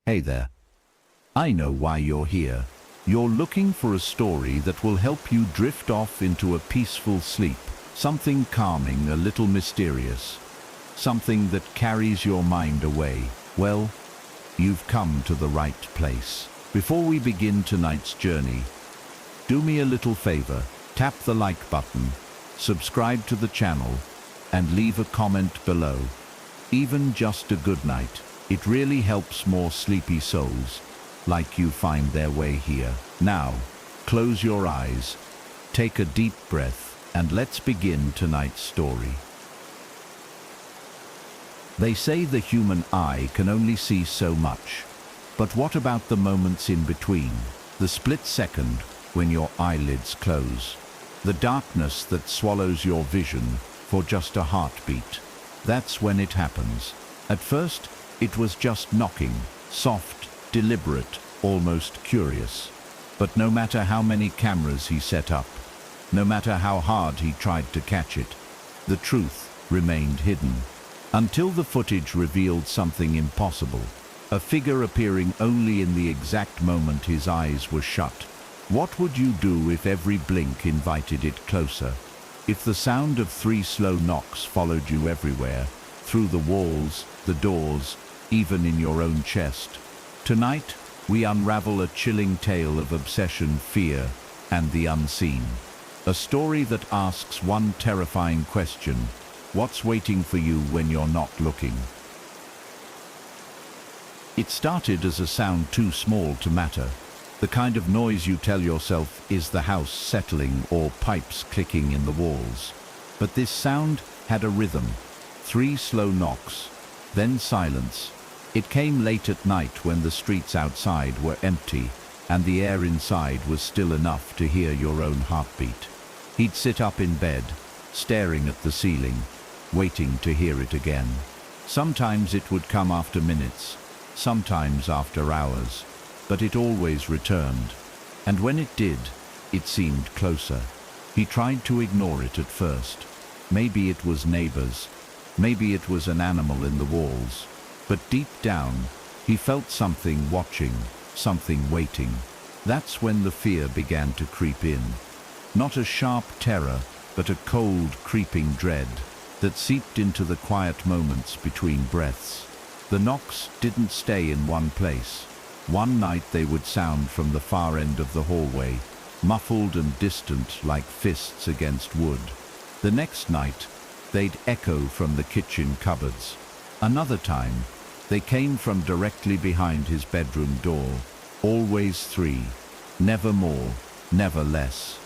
Hey there. I know why you're here. You're looking for a story that will help you drift off into a peaceful sleep. Something calming, a little mysterious. Something that carries your mind away. Well, you've come to the right place. Before we begin tonight's journey, do me a little favor. Tap the like button, subscribe to the channel, and leave a comment below. Even just a good night. It really helps more sleepy souls like you find their way here. Now, close your eyes, take a deep breath, and let's begin tonight's story. They say the human eye can only see so much. But what about the moments in between? The split second when your eyelids close. The darkness that swallows your vision for just a heartbeat. That's when it happens. At first, it was just knocking, soft, deliberate, almost curious. But no matter how many cameras he set up, no matter how hard he tried to catch it, the truth remained hidden. Until the footage revealed something impossible, a figure appearing only in the exact moment his eyes were shut. What would you do if every blink invited it closer? If the sound of 3 slow knocks followed you everywhere, through the walls, the doors, even in your own chest? Tonight, we unravel a chilling tale of obsession, fear, and the unseen. A story that asks one terrifying question: what's waiting for you when you're not looking? It started as a sound too small to matter. The kind of noise you tell yourself is the house settling or pipes clicking in the walls. But this sound had a rhythm. 3 slow knocks, then silence. It came late at night when the streets outside were empty and the air inside was still enough to hear your own heartbeat. He'd sit up in bed, staring at the ceiling, waiting to hear it again. Sometimes it would come after minutes, sometimes after hours, but it always returned. And when it did, it seemed closer. He tried to ignore it at first. Maybe it was neighbors, maybe it was an animal in the walls. But deep down, he felt something watching, something waiting. That's when the fear began to creep in. Not a sharp terror, but a cold, creeping dread that seeped into the quiet moments between breaths. The knocks didn't stay in one place. One night they would sound from the far end of the hallway, muffled and distant like fists against wood. The next night, they'd echo from the kitchen cupboards. Another time, they came from directly behind his bedroom door. Always 3, never more, never less.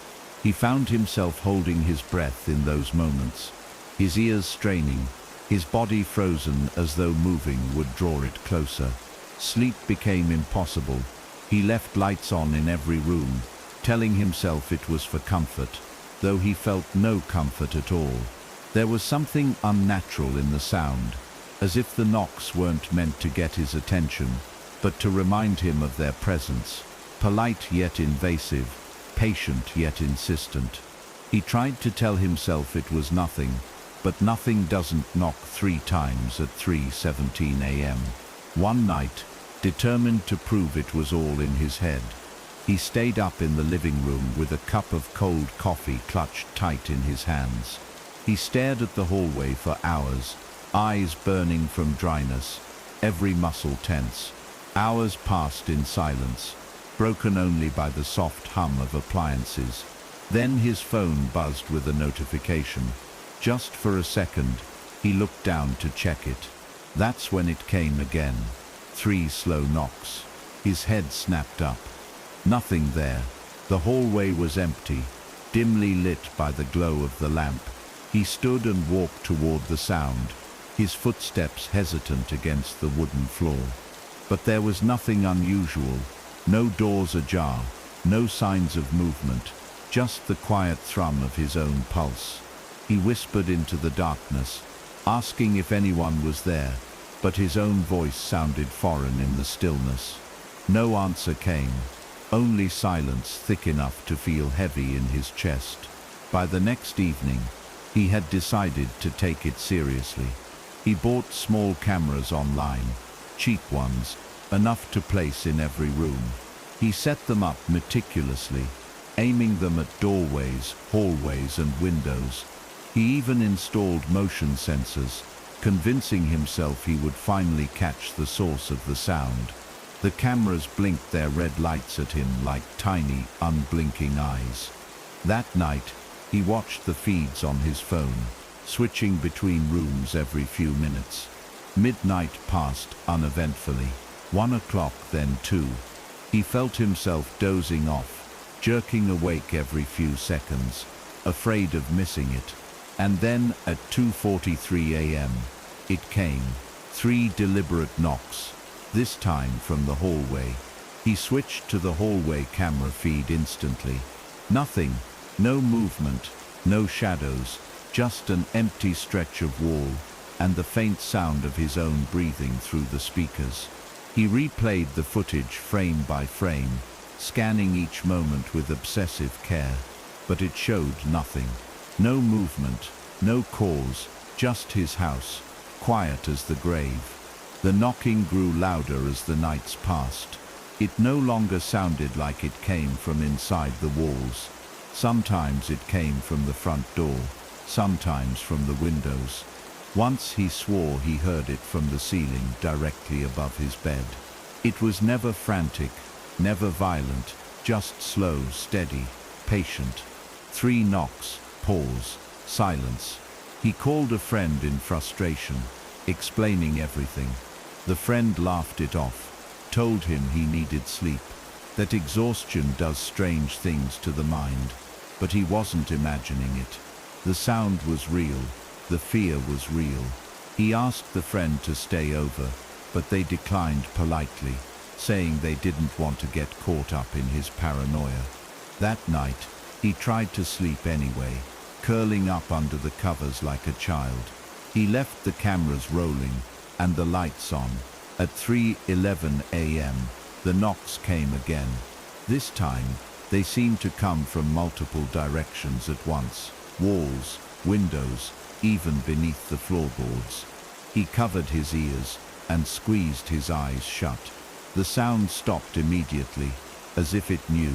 He found himself holding his breath in those moments, his ears straining, his body frozen as though moving would draw it closer. Sleep became impossible. He left lights on in every room, telling himself it was for comfort, though he felt no comfort at all. There was something unnatural in the sound, as if the knocks weren't meant to get his attention, but to remind him of their presence, polite yet invasive, patient yet insistent. He tried to tell himself it was nothing, but nothing doesn't knock 3 times at 3:17 a.m. One night, determined to prove it was all in his head, he stayed up in the living room with a cup of cold coffee clutched tight in his hands. He stared at the hallway for hours, eyes burning from dryness, every muscle tense. Hours passed in silence, broken only by the soft hum of appliances. Then his phone buzzed with a notification. Just for a second, he looked down to check it. That's when it came again. 3 slow knocks. His head snapped up. Nothing there. The hallway was empty, dimly lit by the glow of the lamp. He stood and walked toward the sound, his footsteps hesitant against the wooden floor. But there was nothing unusual, no doors ajar, no signs of movement, just the quiet thrum of his own pulse. He whispered into the darkness, asking if anyone was there, but his own voice sounded foreign in the stillness. No answer came, only silence thick enough to feel heavy in his chest. By the next evening, he had decided to take it seriously. He bought small cameras online, cheap ones, enough to place in every room. He set them up meticulously, aiming them at doorways, hallways, and windows. He even installed motion sensors, convincing himself he would finally catch the source of the sound. The cameras blinked their red lights at him like tiny, unblinking eyes. That night, he watched the feeds on his phone, switching between rooms every few minutes. Midnight passed uneventfully. 1 o'clock, then 2. He felt himself dozing off, jerking awake every few seconds, afraid of missing it. And then, at 2:43 a.m., it came. 3 deliberate knocks, this time from the hallway. He switched to the hallway camera feed instantly. Nothing, no movement, no shadows, just an empty stretch of wall, and the faint sound of his own breathing through the speakers. He replayed the footage frame by frame, scanning each moment with obsessive care, but it showed nothing. No movement, no cause, just his house, quiet as the grave. The knocking grew louder as the nights passed. It no longer sounded like it came from inside the walls. Sometimes it came from the front door, sometimes from the windows. Once he swore he heard it from the ceiling directly above his bed. It was never frantic, never violent, just slow, steady, patient. 3 knocks, pause, silence. He called a friend in frustration, explaining everything. The friend laughed it off, told him he needed sleep, that exhaustion does strange things to the mind, but he wasn't imagining it. The sound was real, the fear was real. He asked the friend to stay over, but they declined politely, saying they didn't want to get caught up in his paranoia. That night, he tried to sleep anyway, curling up under the covers like a child. He left the cameras rolling and the lights on. At 3:11 a.m., the knocks came again. This time, they seemed to come from multiple directions at once. Walls, windows, even beneath the floorboards. He covered his ears and squeezed his eyes shut. The sound stopped immediately, as if it knew.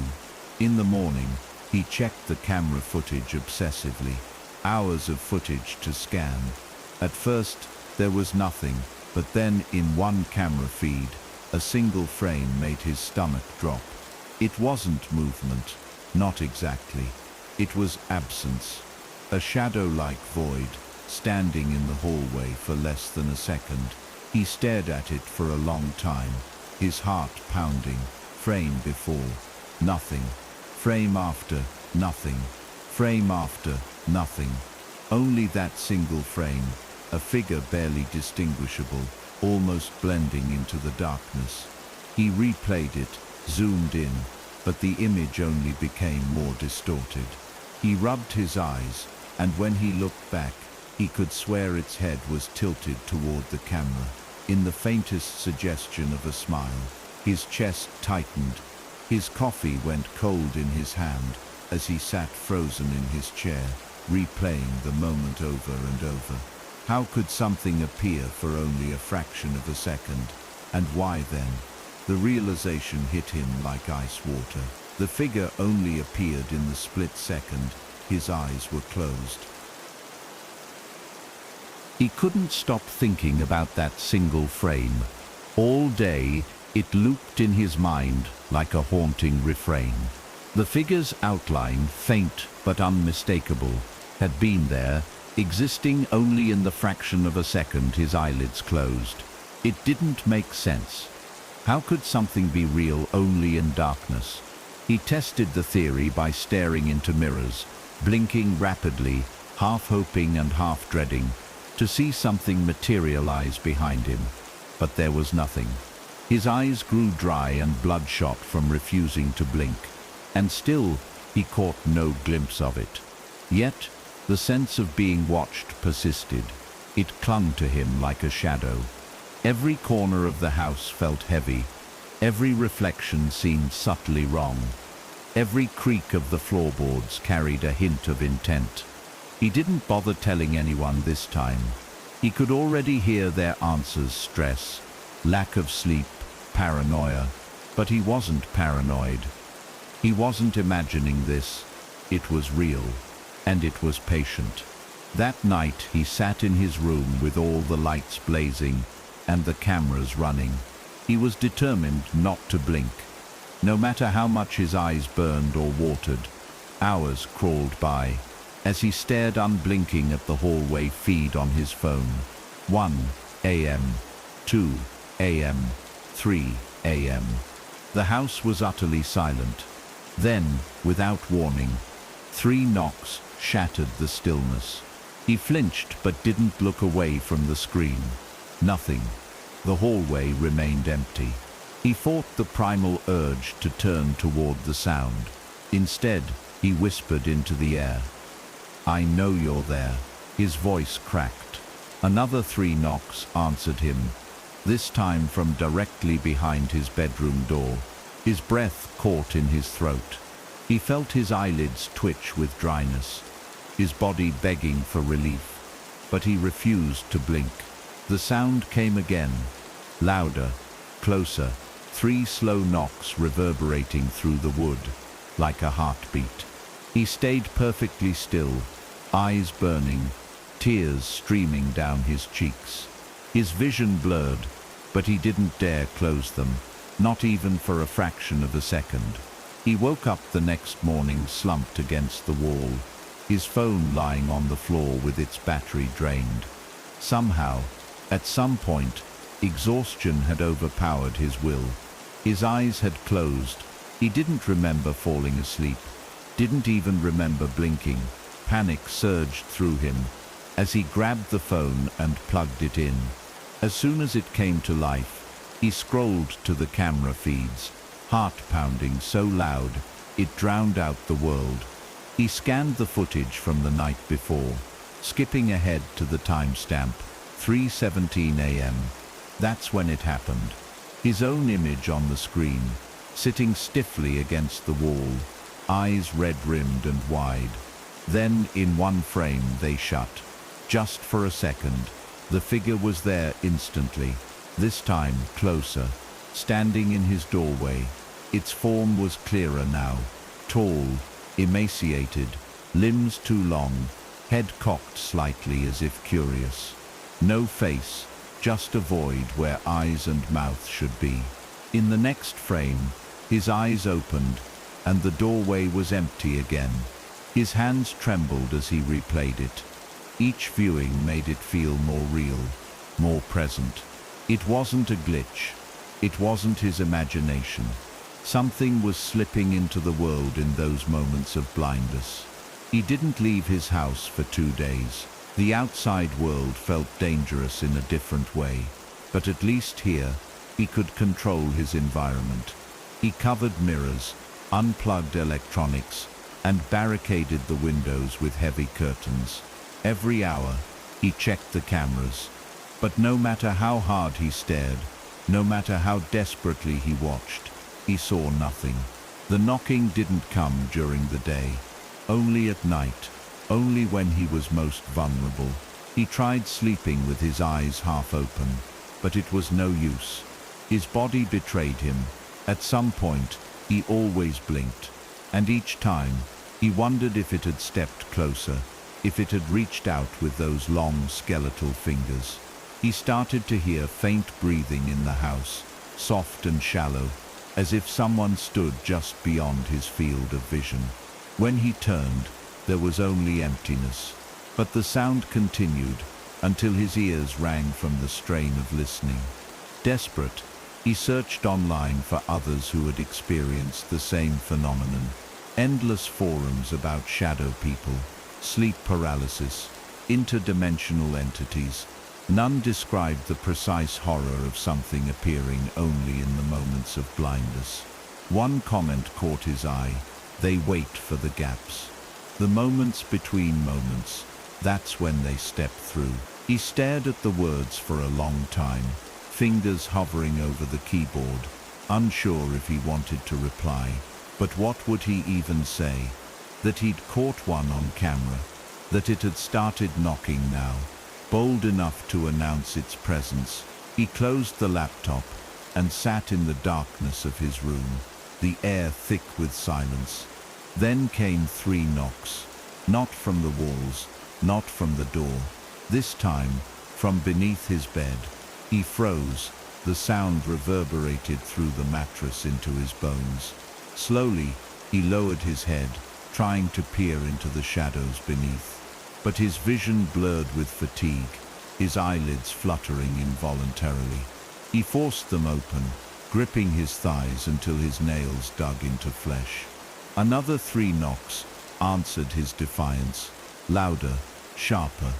In the morning, he checked the camera footage obsessively. Hours of footage to scan. At first, there was nothing, but then in one camera feed, a single frame made his stomach drop. It wasn't movement, not exactly. It was absence. A shadow-like void, standing in the hallway for less than a second. He stared at it for a long time, his heart pounding. Frame before, nothing. Frame after, nothing. Frame after, nothing. Only that single frame, a figure barely distinguishable, almost blending into the darkness. He replayed it, zoomed in, but the image only became more distorted. He rubbed his eyes, and when he looked back, he could swear its head was tilted toward the camera, in the faintest suggestion of a smile. His chest tightened. His coffee went cold in his hand as he sat frozen in his chair, replaying the moment over and over. How could something appear for only a fraction of a second? And why then? The realization hit him like ice water. The figure only appeared in the split second. His eyes were closed. He couldn't stop thinking about that single frame. All day, it looped in his mind like a haunting refrain. The figure's outline, faint but unmistakable, had been there, existing only in the fraction of a second his eyelids closed. It didn't make sense. How could something be real only in darkness? He tested the theory by staring into mirrors, blinking rapidly, half hoping and half dreading, to see something materialize behind him. But there was nothing. His eyes grew dry and bloodshot from refusing to blink, and still he caught no glimpse of it. Yet, the sense of being watched persisted. It clung to him like a shadow. Every corner of the house felt heavy. Every reflection seemed subtly wrong. Every creak of the floorboards carried a hint of intent. He didn't bother telling anyone this time. He could already hear their answers: stress, lack of sleep, paranoia, but he wasn't paranoid. He wasn't imagining this. It was real, and it was patient. That night he sat in his room with all the lights blazing and the cameras running. He was determined not to blink. No matter how much his eyes burned or watered, hours crawled by as he stared unblinking at the hallway feed on his phone. 1 a.m., 2 a.m., 3 a.m. The house was utterly silent. Then, without warning, 3 knocks shattered the stillness. He flinched but didn't look away from the screen. Nothing. The hallway remained empty. He fought the primal urge to turn toward the sound. Instead, he whispered into the air. "I know you're there." His voice cracked. Another 3 knocks answered him, this time from directly behind his bedroom door. His breath caught in his throat. He felt his eyelids twitch with dryness, his body begging for relief. But he refused to blink. The sound came again, louder, closer, 3 slow knocks reverberating through the wood, like a heartbeat. He stayed perfectly still, eyes burning, tears streaming down his cheeks. His vision blurred, but he didn't dare close them, not even for a fraction of a second. He woke up the next morning slumped against the wall, his phone lying on the floor with its battery drained. Somehow, at some point, exhaustion had overpowered his will. His eyes had closed. He didn't remember falling asleep, didn't even remember blinking. Panic surged through him as he grabbed the phone and plugged it in. As soon as it came to life, he scrolled to the camera feeds, heart pounding so loud it drowned out the world. He scanned the footage from the night before, skipping ahead to the timestamp, 3:17 a.m. That's when it happened. His own image on the screen, sitting stiffly against the wall, eyes red-rimmed and wide. Then, in one frame, they shut. Just for a second, the figure was there instantly, this time closer, standing in his doorway. Its form was clearer now, tall, emaciated, limbs too long, head cocked slightly as if curious. No face, just a void where eyes and mouth should be. In the next frame, his eyes opened, and the doorway was empty again. His hands trembled as he replayed it. Each viewing made it feel more real, more present. It wasn't a glitch. It wasn't his imagination. Something was slipping into the world in those moments of blindness. He didn't leave his house for 2 days. The outside world felt dangerous in a different way, but at least here, he could control his environment. He covered mirrors, unplugged electronics, and barricaded the windows with heavy curtains. Every hour, he checked the cameras, but no matter how hard he stared, no matter how desperately he watched, he saw nothing. The knocking didn't come during the day, only at night, only when he was most vulnerable. He tried sleeping with his eyes half open, but it was no use. His body betrayed him. At some point, he always blinked, and each time, he wondered if it had stepped closer, if it had reached out with those long skeletal fingers. He started to hear faint breathing in the house, soft and shallow, as if someone stood just beyond his field of vision. When he turned, there was only emptiness, but the sound continued until his ears rang from the strain of listening. Desperate, he searched online for others who had experienced the same phenomenon. Endless forums about shadow people, sleep paralysis, interdimensional entities. None described the precise horror of something appearing only in the moments of blindness. One comment caught his eye. They wait for the gaps. The moments between moments. That's when they step through. He stared at the words for a long time, fingers hovering over the keyboard, unsure if he wanted to reply. But what would he even say? That he'd caught one on camera, that it had started knocking now, bold enough to announce its presence. He closed the laptop and sat in the darkness of his room, the air thick with silence. Then came 3 knocks, not from the walls, not from the door. This time, from beneath his bed. He froze. The sound reverberated through the mattress into his bones. Slowly, he lowered his head, trying to peer into the shadows beneath. But his vision blurred with fatigue, his eyelids fluttering involuntarily. He forced them open, gripping his thighs until his nails dug into flesh. Another 3 knocks answered his defiance, louder, sharper.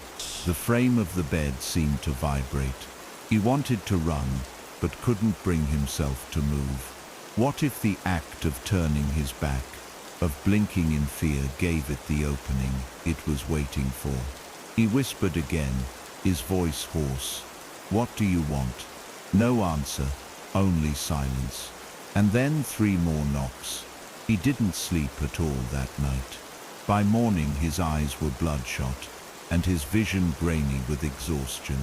The frame of the bed seemed to vibrate. He wanted to run, but couldn't bring himself to move. What if the act of turning his back, of blinking in fear, gave it the opening it was waiting for? He whispered again, his voice hoarse. "What do you want?" No answer, only silence. And then 3 more knocks. He didn't sleep at all that night. By morning his eyes were bloodshot, and his vision grainy with exhaustion.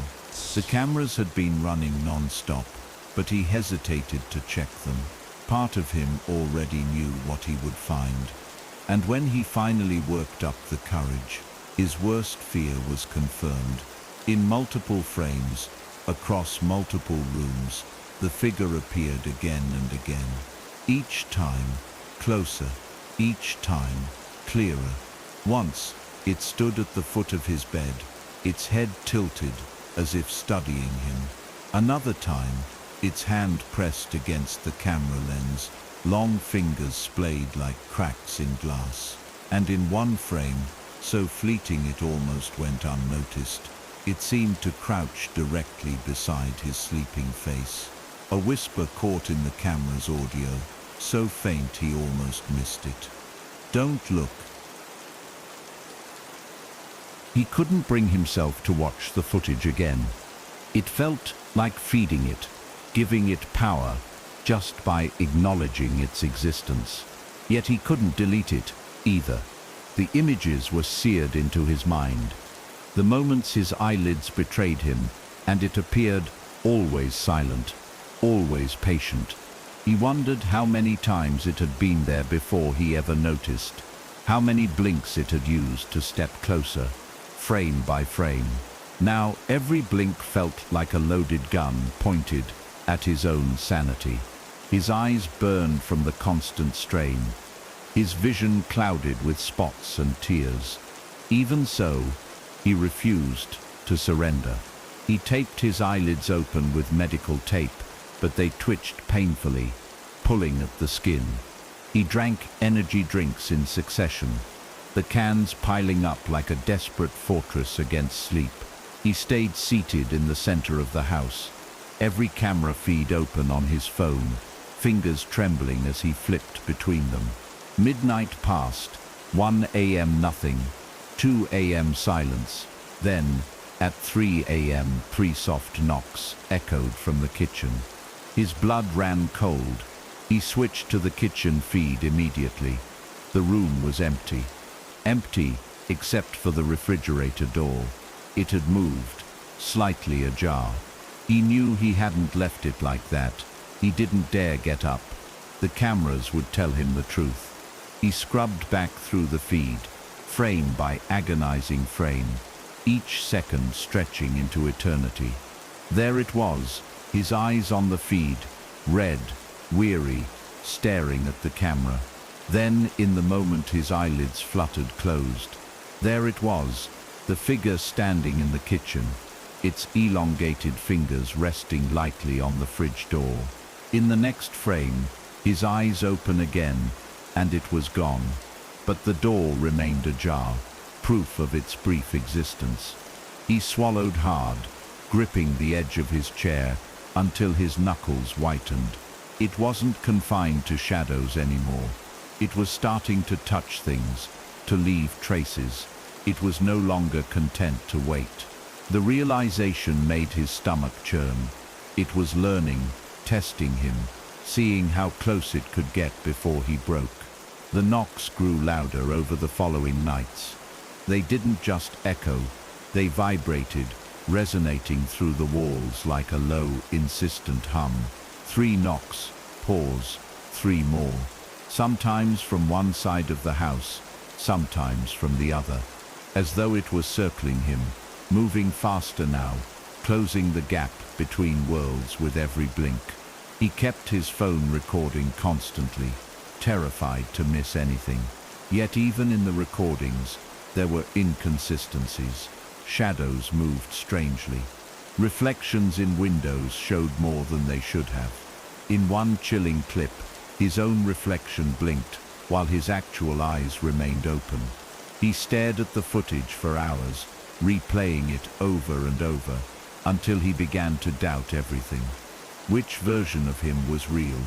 The cameras had been running non-stop, but he hesitated to check them. Part of him already knew what he would find. And when he finally worked up the courage, his worst fear was confirmed. In multiple frames, across multiple rooms, the figure appeared again and again. Each time, closer. Each time, clearer. Once, it stood at the foot of his bed, its head tilted, as if studying him. Another time, its hand pressed against the camera lens, long fingers splayed like cracks in glass. And in one frame, so fleeting it almost went unnoticed, it seemed to crouch directly beside his sleeping face. A whisper caught in the camera's audio, so faint he almost missed it. "Don't look." He couldn't bring himself to watch the footage again. It felt like feeding it, giving it power, just by acknowledging its existence. Yet he couldn't delete it, either. The images were seared into his mind. The moments his eyelids betrayed him, and it appeared always silent, always patient. He wondered how many times it had been there before he ever noticed, how many blinks it had used to step closer, frame by frame. Now every blink felt like a loaded gun pointed at his own sanity. His eyes burned from the constant strain, his vision clouded with spots and tears. Even so, he refused to surrender. He taped his eyelids open with medical tape, but they twitched painfully, pulling at the skin. He drank energy drinks in succession, the cans piling up like a desperate fortress against sleep. He stayed seated in the center of the house, every camera feed open on his phone, fingers trembling as he flipped between them. Midnight passed, 1 a.m. nothing, 2 a.m. silence. Then, at 3 a.m., 3 soft knocks echoed from the kitchen. His blood ran cold. He switched to the kitchen feed immediately. The room was empty. Empty, except for the refrigerator door. It had moved, slightly ajar. He knew he hadn't left it like that. He didn't dare get up. The cameras would tell him the truth. He scrubbed back through the feed, frame by agonizing frame, each second stretching into eternity. There it was, his eyes on the feed, red, weary, staring at the camera. Then, in the moment his eyelids fluttered closed, there it was, the figure standing in the kitchen, its elongated fingers resting lightly on the fridge door. In the next frame, his eyes open again, and it was gone. But the door remained ajar, proof of its brief existence. He swallowed hard, gripping the edge of his chair until his knuckles whitened. It wasn't confined to shadows anymore. It was starting to touch things, to leave traces. It was no longer content to wait. The realization made his stomach churn. It was learning, testing him, seeing how close it could get before he broke. The knocks grew louder over the following nights. They didn't just echo, they vibrated, resonating through the walls like a low, insistent hum. 3 knocks, pause, 3 more. Sometimes from one side of the house, sometimes from the other, as though it was circling him, moving faster now, closing the gap between worlds with every blink. He kept his phone recording constantly, terrified to miss anything. Yet even in the recordings, there were inconsistencies. Shadows moved strangely. Reflections in windows showed more than they should have. In one chilling clip, his own reflection blinked, while his actual eyes remained open. He stared at the footage for hours, replaying it over and over, until he began to doubt everything. Which version of him was real?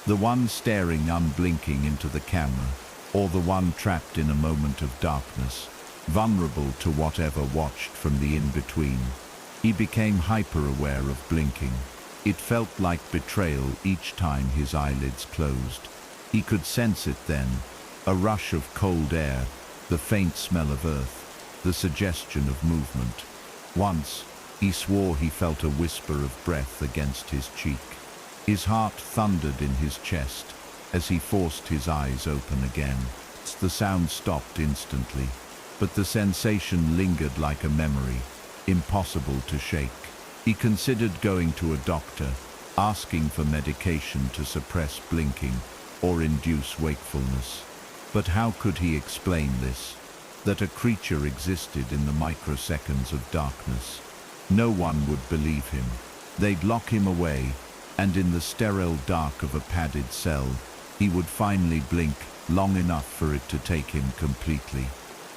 The one staring unblinking into the camera, or the one trapped in a moment of darkness, vulnerable to whatever watched from the in-between? He became hyper-aware of blinking. It felt like betrayal each time his eyelids closed. He could sense it then, a rush of cold air, the faint smell of earth, the suggestion of movement. Once, he swore he felt a whisper of breath against his cheek. His heart thundered in his chest as he forced his eyes open again. The sound stopped instantly, but the sensation lingered like a memory, impossible to shake. He considered going to a doctor, asking for medication to suppress blinking or induce wakefulness. But how could he explain this? That a creature existed in the microseconds of darkness? No one would believe him. They'd lock him away, and in the sterile dark of a padded cell, he would finally blink long enough for it to take him completely.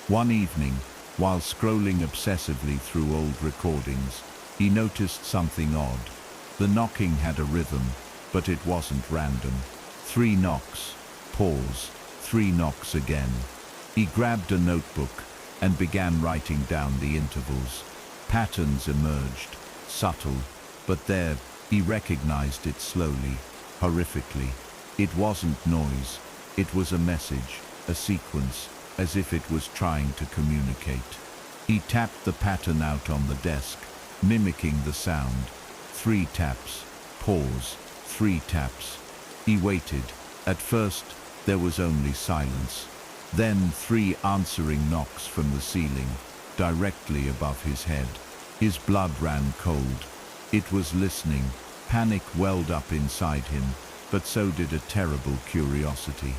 One evening, while scrolling obsessively through old recordings, he noticed something odd. The knocking had a rhythm, but it wasn't random. 3 knocks, pause, 3 knocks again. He grabbed a notebook and began writing down the intervals. Patterns emerged, subtle, but there, he recognized it slowly, horrifically. It wasn't noise, it was a message, a sequence, as if it was trying to communicate. He tapped the pattern out on the desk, mimicking the sound. 3 taps, pause, 3 taps. He waited. At first, there was only silence. Then 3 answering knocks from the ceiling, directly above his head. His blood ran cold. It was listening. Panic welled up inside him, but so did a terrible curiosity.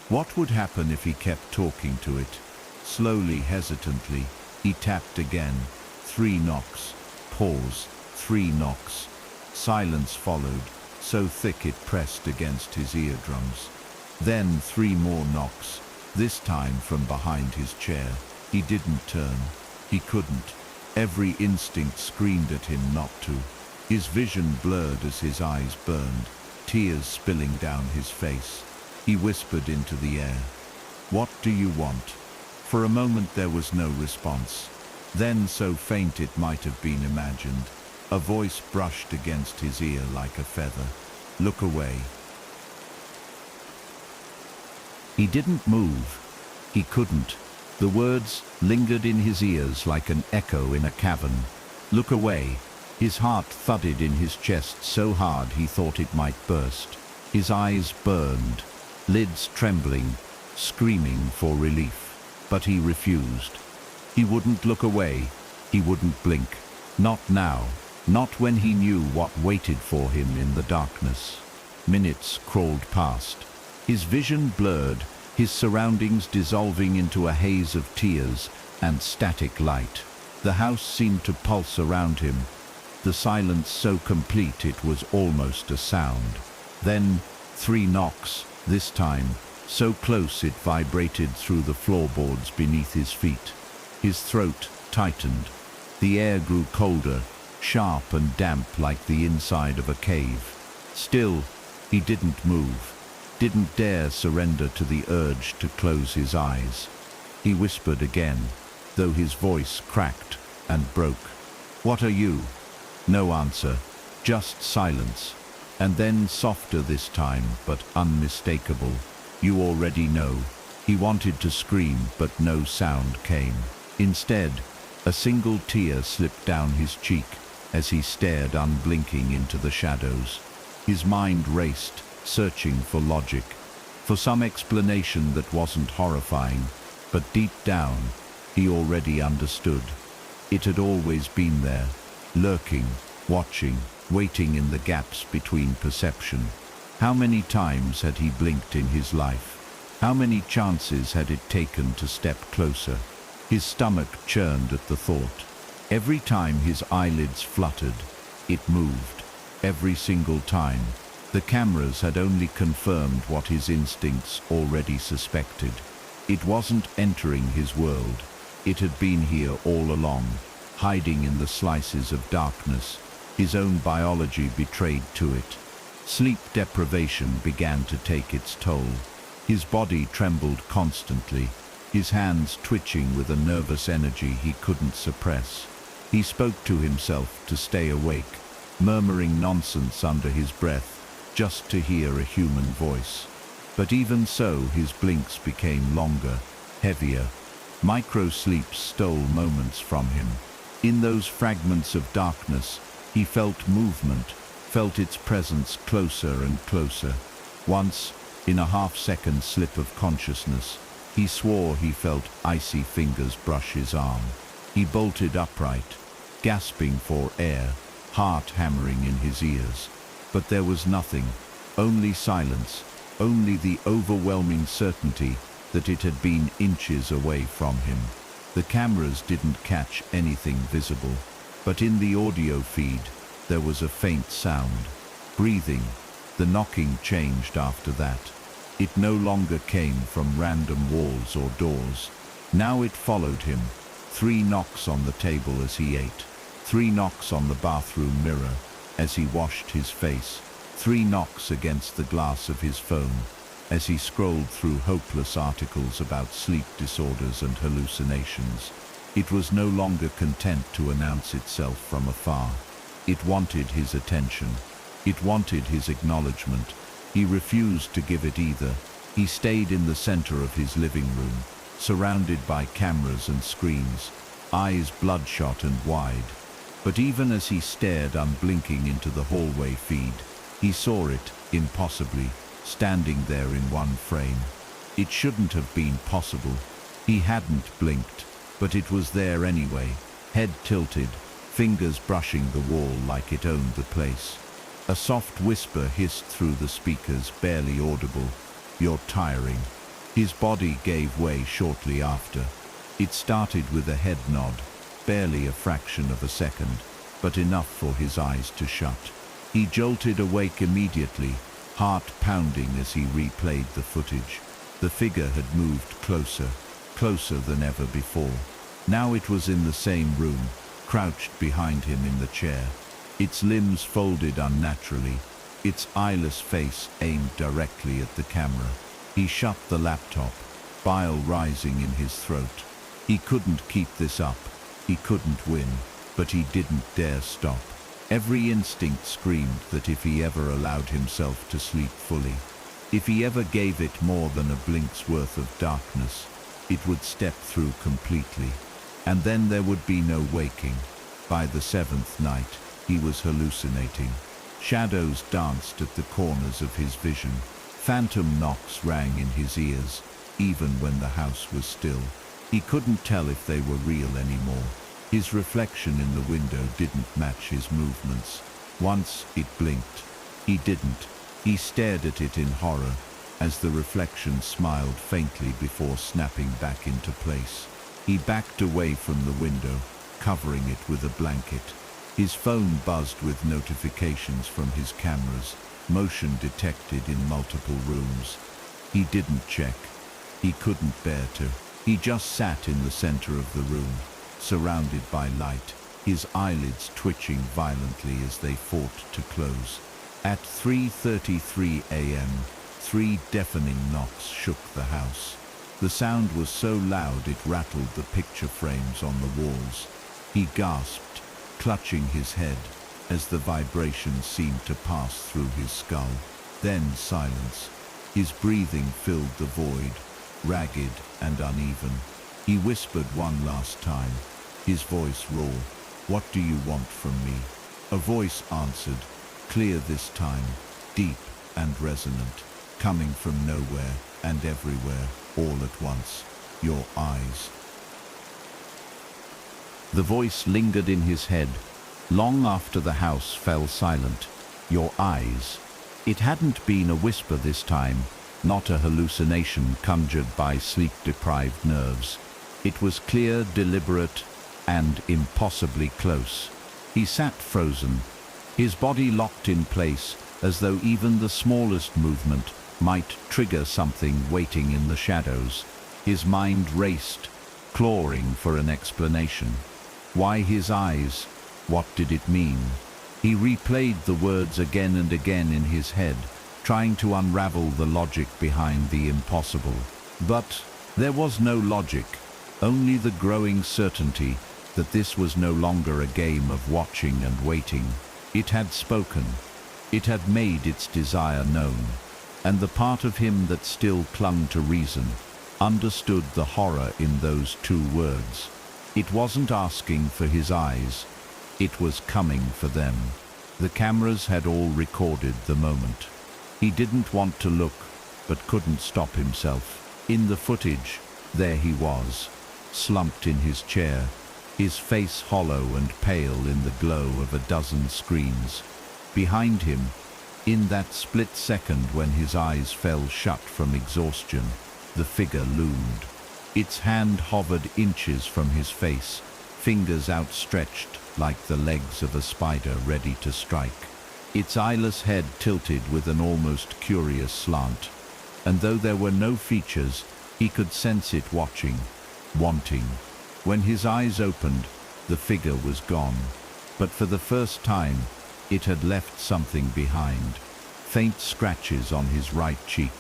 What would happen if he kept talking to it? Slowly, hesitantly, he tapped again. 3 knocks. Pause. 3 knocks. Silence followed, so thick it pressed against his eardrums. Then 3 more knocks, this time from behind his chair. He didn't turn. He couldn't. Every instinct screamed at him not to. His vision blurred as his eyes burned, tears spilling down his face. He whispered into the air, "What do you want?" For a moment there was no response. Then, so faint it might have been imagined, a voice brushed against his ear like a feather. "Look away." He didn't move. He couldn't. The words lingered in his ears like an echo in a cavern. "Look away." His heart thudded in his chest so hard he thought it might burst. His eyes burned, lids trembling, screaming for relief. But he refused. He wouldn't look away. He wouldn't blink. Not now. Not when he knew what waited for him in the darkness. Minutes crawled past. His vision blurred, his surroundings dissolving into a haze of tears and static light. The house seemed to pulse around him, the silence so complete it was almost a sound. Then 3 knocks, this time, so close it vibrated through the floorboards beneath his feet. His throat tightened. The air grew colder, sharp and damp like the inside of a cave. Still, he didn't move, didn't dare surrender to the urge to close his eyes. He whispered again, though his voice cracked and broke. "What are you?" No answer, just silence. And then softer this time, but unmistakable. "You already know." He wanted to scream, but no sound came. Instead, a single tear slipped down his cheek as he stared unblinking into the shadows. His mind raced, searching for logic, for some explanation that wasn't horrifying, but deep down, he already understood. It had always been there, lurking, watching, waiting in the gaps between perception. How many times had he blinked in his life? How many chances had it taken to step closer? His stomach churned at the thought. Every time his eyelids fluttered, it moved. Every single time. The cameras had only confirmed what his instincts already suspected. It wasn't entering his world. It had been here all along, hiding in the slices of darkness. His own biology betrayed to it. Sleep deprivation began to take its toll. His body trembled constantly, his hands twitching with a nervous energy he couldn't suppress. He spoke to himself to stay awake, murmuring nonsense under his breath, just to hear a human voice. But even so, his blinks became longer, heavier. Micro-sleeps stole moments from him. In those fragments of darkness, he felt movement, felt its presence closer and closer. Once, in a half-second slip of consciousness, he swore he felt icy fingers brush his arm. He bolted upright, gasping for air, heart hammering in his ears. But there was nothing, only silence, only the overwhelming certainty that it had been inches away from him. The cameras didn't catch anything visible, but in the audio feed, there was a faint sound. Breathing. The knocking changed after that. It no longer came from random walls or doors. Now it followed him. 3 knocks on the table as he ate. 3 knocks on the bathroom mirror as he washed his face. 3 knocks against the glass of his phone as he scrolled through hopeless articles about sleep disorders and hallucinations. It was no longer content to announce itself from afar. It wanted his attention. It wanted his acknowledgement. He refused to give it either. He stayed in the center of his living room, surrounded by cameras and screens, eyes bloodshot and wide. But even as he stared unblinking into the hallway feed, he saw it, impossibly, standing there in one frame. It shouldn't have been possible. He hadn't blinked, but it was there anyway, head tilted, fingers brushing the wall like it owned the place. A soft whisper hissed through the speakers, barely audible. "You're tiring." His body gave way shortly after. It started with a head nod, barely a fraction of a second, but enough for his eyes to shut. He jolted awake immediately, heart pounding as he replayed the footage. The figure had moved closer, closer than ever before. Now it was in the same room, crouched behind him in the chair, its limbs folded unnaturally, its eyeless face aimed directly at the camera. He shut the laptop, bile rising in his throat. He couldn't keep this up. He couldn't win, but he didn't dare stop. Every instinct screamed that if he ever allowed himself to sleep fully, if he ever gave it more than a blink's worth of darkness, it would step through completely. And then there would be no waking. By the 7th night, he was hallucinating. Shadows danced at the corners of his vision. Phantom knocks rang in his ears, even when the house was still. He couldn't tell if they were real anymore. His reflection in the window didn't match his movements. Once it blinked. He didn't. He stared at it in horror as the reflection smiled faintly before snapping back into place. He backed away from the window, covering it with a blanket. His phone buzzed with notifications from his cameras, motion detected in multiple rooms. He didn't check. He couldn't bear to. He just sat in the center of the room, surrounded by light, his eyelids twitching violently as they fought to close. At 3:33 a.m., 3 deafening knocks shook the house. The sound was so loud it rattled the picture frames on the walls. He gasped, clutching his head, as the vibration seemed to pass through his skull. Then silence. His breathing filled the void, ragged and uneven. He whispered one last time, his voice raw, "What do you want from me?" A voice answered, clear this time, deep and resonant, coming from nowhere and everywhere, all at once. Your eyes. The voice lingered in his head, long after the house fell silent. Your eyes. It hadn't been a whisper this time, not a hallucination conjured by sleep-deprived nerves. It was clear, deliberate, and impossibly close. He sat frozen, his body locked in place, as though even the smallest movement might trigger something waiting in the shadows. His mind raced, clawing for an explanation. Why his eyes? What did it mean? He replayed the words again and again in his head, trying to unravel the logic behind the impossible. But there was no logic, only the growing certainty that this was no longer a game of watching and waiting. It had spoken. It had made its desire known. And the part of him that still clung to reason understood the horror in those two words. It wasn't asking for his eyes. It was coming for them. The cameras had all recorded the moment. He didn't want to look, but couldn't stop himself. In the footage, there he was, slumped in his chair, his face hollow and pale in the glow of a dozen screens. Behind him, in that split second when his eyes fell shut from exhaustion, the figure loomed. Its hand hovered inches from his face, fingers outstretched like the legs of a spider ready to strike. Its eyeless head tilted with an almost curious slant, and though there were no features, he could sense it watching, wanting. When his eyes opened, the figure was gone, but for the first time, it had left something behind. Faint scratches on his right cheek,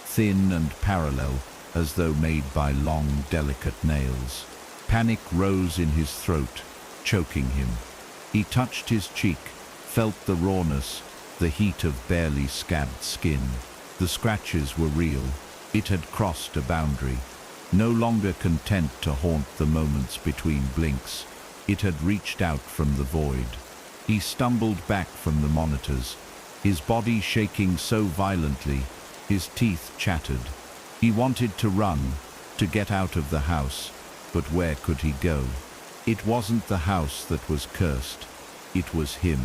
thin and parallel, as though made by long, delicate nails. Panic rose in his throat, choking him. He touched his cheek, felt the rawness, the heat of barely scabbed skin. The scratches were real. It had crossed a boundary. No longer content to haunt the moments between blinks, it had reached out from the void. He stumbled back from the monitors, his body shaking so violently, his teeth chattered. He wanted to run, to get out of the house, but where could he go? It wasn't the house that was cursed, it was him.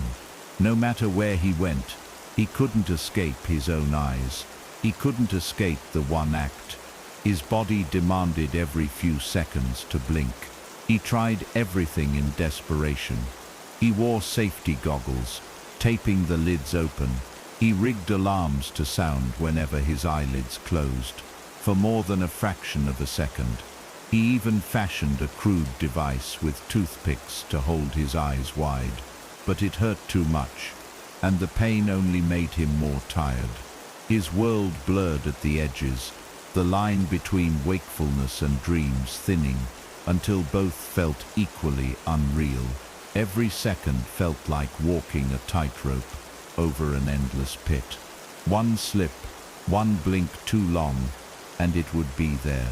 No matter where he went, he couldn't escape his own eyes. He couldn't escape the one act. His body demanded every few seconds to blink. He tried everything in desperation. He wore safety goggles, taping the lids open. He rigged alarms to sound whenever his eyelids closed, for more than a fraction of a second. He even fashioned a crude device with toothpicks to hold his eyes wide. But it hurt too much, and the pain only made him more tired. His world blurred at the edges, the line between wakefulness and dreams thinning, until both felt equally unreal. Every second felt like walking a tightrope over an endless pit. One slip, one blink too long, and it would be there.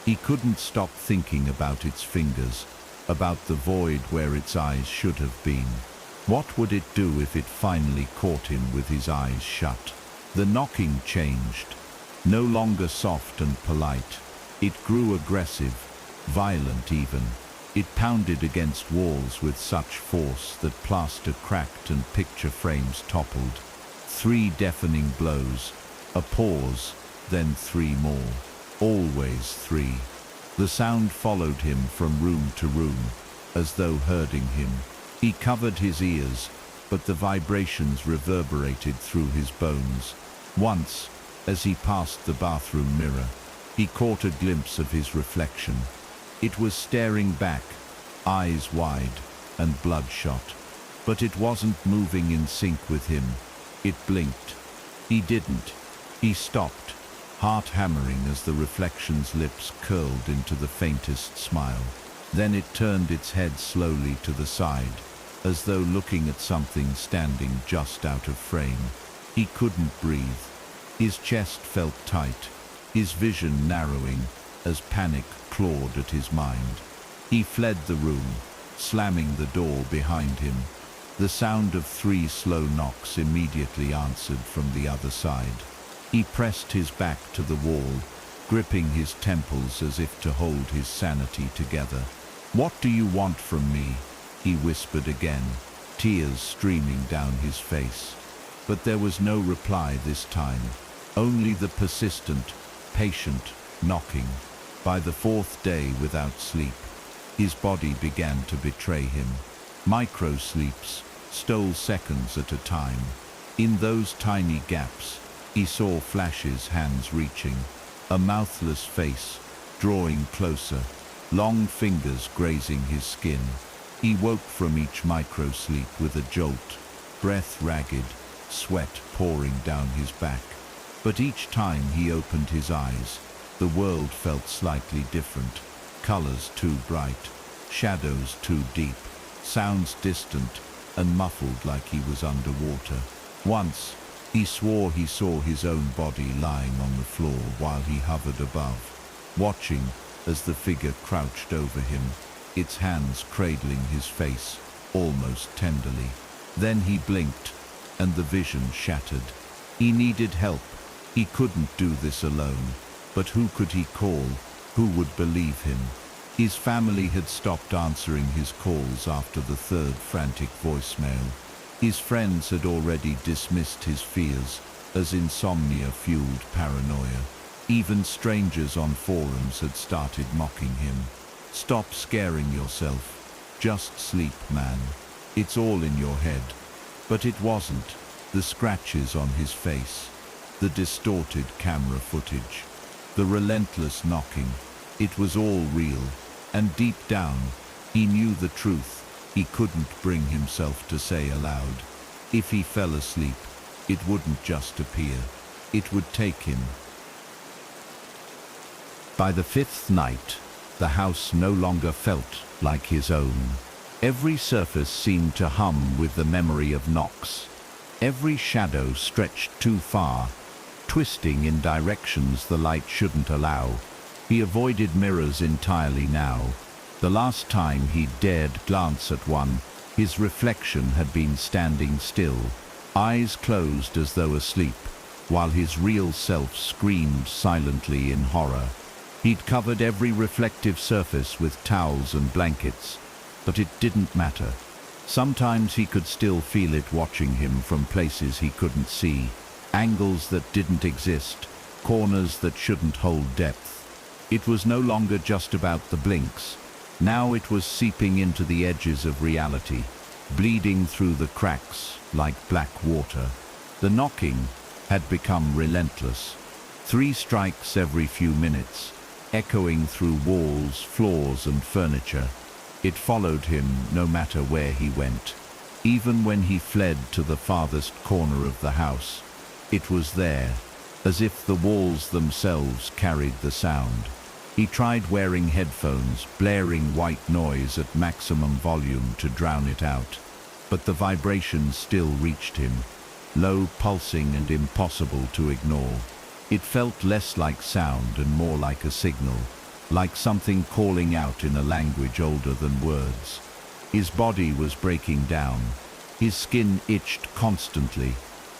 He couldn't stop thinking about its fingers, about the void where its eyes should have been. What would it do if it finally caught him with his eyes shut? The knocking changed, no longer soft and polite. It grew aggressive, violent even. It pounded against walls with such force that plaster cracked and picture frames toppled. 3 deafening blows, a pause, then 3 more. Always 3. The sound followed him from room to room, as though herding him. He covered his ears, but the vibrations reverberated through his bones. Once, as he passed the bathroom mirror, he caught a glimpse of his reflection. It was staring back, eyes wide and bloodshot. But it wasn't moving in sync with him. It blinked. He didn't. He stopped, heart hammering as the reflection's lips curled into the faintest smile. Then it turned its head slowly to the side, as though looking at something standing just out of frame. He couldn't breathe. His chest felt tight, his vision narrowing as panic clawed at his mind. He fled the room, slamming the door behind him. The sound of 3 slow knocks immediately answered from the other side. He pressed his back to the wall, gripping his temples as if to hold his sanity together. "What do you want from me?" he whispered again, tears streaming down his face. But there was no reply this time, only the persistent, patient knocking. By the 4th day without sleep, his body began to betray him. Micro-sleeps stole seconds at a time. In those tiny gaps, he saw flashes, hands reaching, a mouthless face drawing closer, long fingers grazing his skin. He woke from each micro-sleep with a jolt, breath ragged, sweat pouring down his back. But each time he opened his eyes, the world felt slightly different. Colors too bright, shadows too deep, sounds distant and muffled like he was underwater. Once, he swore he saw his own body lying on the floor while he hovered above, watching as the figure crouched over him, its hands cradling his face, almost tenderly. Then he blinked, and the vision shattered. He needed help. He couldn't do this alone. But who could he call? Who would believe him? His family had stopped answering his calls after the 3rd frantic voicemail. His friends had already dismissed his fears as insomnia fueled paranoia. Even strangers on forums had started mocking him. "Stop scaring yourself. Just sleep, man. It's all in your head." But it wasn't. The scratches on his face, the distorted camera footage, the relentless knocking, it was all real. And deep down, he knew the truth he couldn't bring himself to say aloud. If he fell asleep, it wouldn't just appear. It would take him. By the 5th night, the house no longer felt like his own. Every surface seemed to hum with the memory of knocks. Every shadow stretched too far, twisting in directions the light shouldn't allow. He avoided mirrors entirely now. The last time he dared glance at one, his reflection had been standing still, eyes closed as though asleep, while his real self screamed silently in horror. He'd covered every reflective surface with towels and blankets, but it didn't matter. Sometimes he could still feel it watching him from places he couldn't see, angles that didn't exist, corners that shouldn't hold depth. It was no longer just about the blinks. Now it was seeping into the edges of reality, bleeding through the cracks like black water. The knocking had become relentless. 3 strikes every few minutes, echoing through walls, floors, and furniture. It followed him no matter where he went. Even when he fled to the farthest corner of the house, it was there, as if the walls themselves carried the sound. He tried wearing headphones, blaring white noise at maximum volume to drown it out. But the vibration still reached him, low, pulsing, and impossible to ignore. It felt less like sound and more like a signal, like something calling out in a language older than words. His body was breaking down. His skin itched constantly.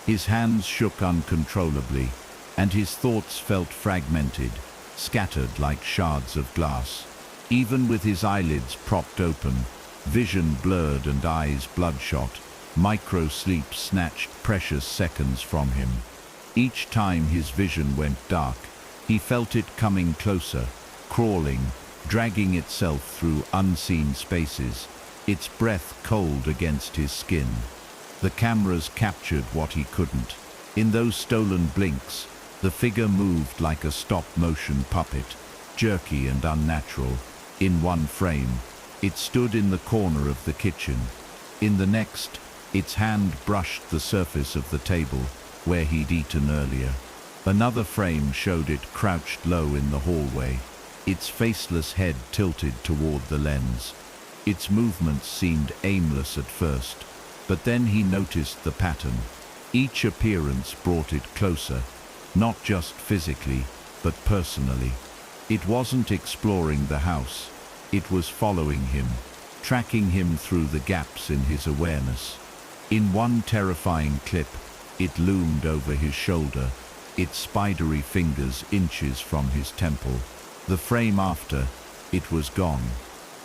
His hands shook uncontrollably, and his thoughts felt fragmented, scattered like shards of glass. Even with his eyelids propped open, vision blurred and eyes bloodshot, micro-sleep snatched precious seconds from him. Each time his vision went dark, he felt it coming closer, crawling, dragging itself through unseen spaces, its breath cold against his skin. The cameras captured what he couldn't. In those stolen blinks, the figure moved like a stop-motion puppet, jerky and unnatural. In one frame, it stood in the corner of the kitchen. In the next, its hand brushed the surface of the table where he'd eaten earlier. Another frame showed it crouched low in the hallway, its faceless head tilted toward the lens. Its movements seemed aimless at first, but then he noticed the pattern. Each appearance brought it closer, not just physically, but personally. It wasn't exploring the house. It was following him, tracking him through the gaps in his awareness. In one terrifying clip, it loomed over his shoulder, its spidery fingers inches from his temple. The frame after, it was gone,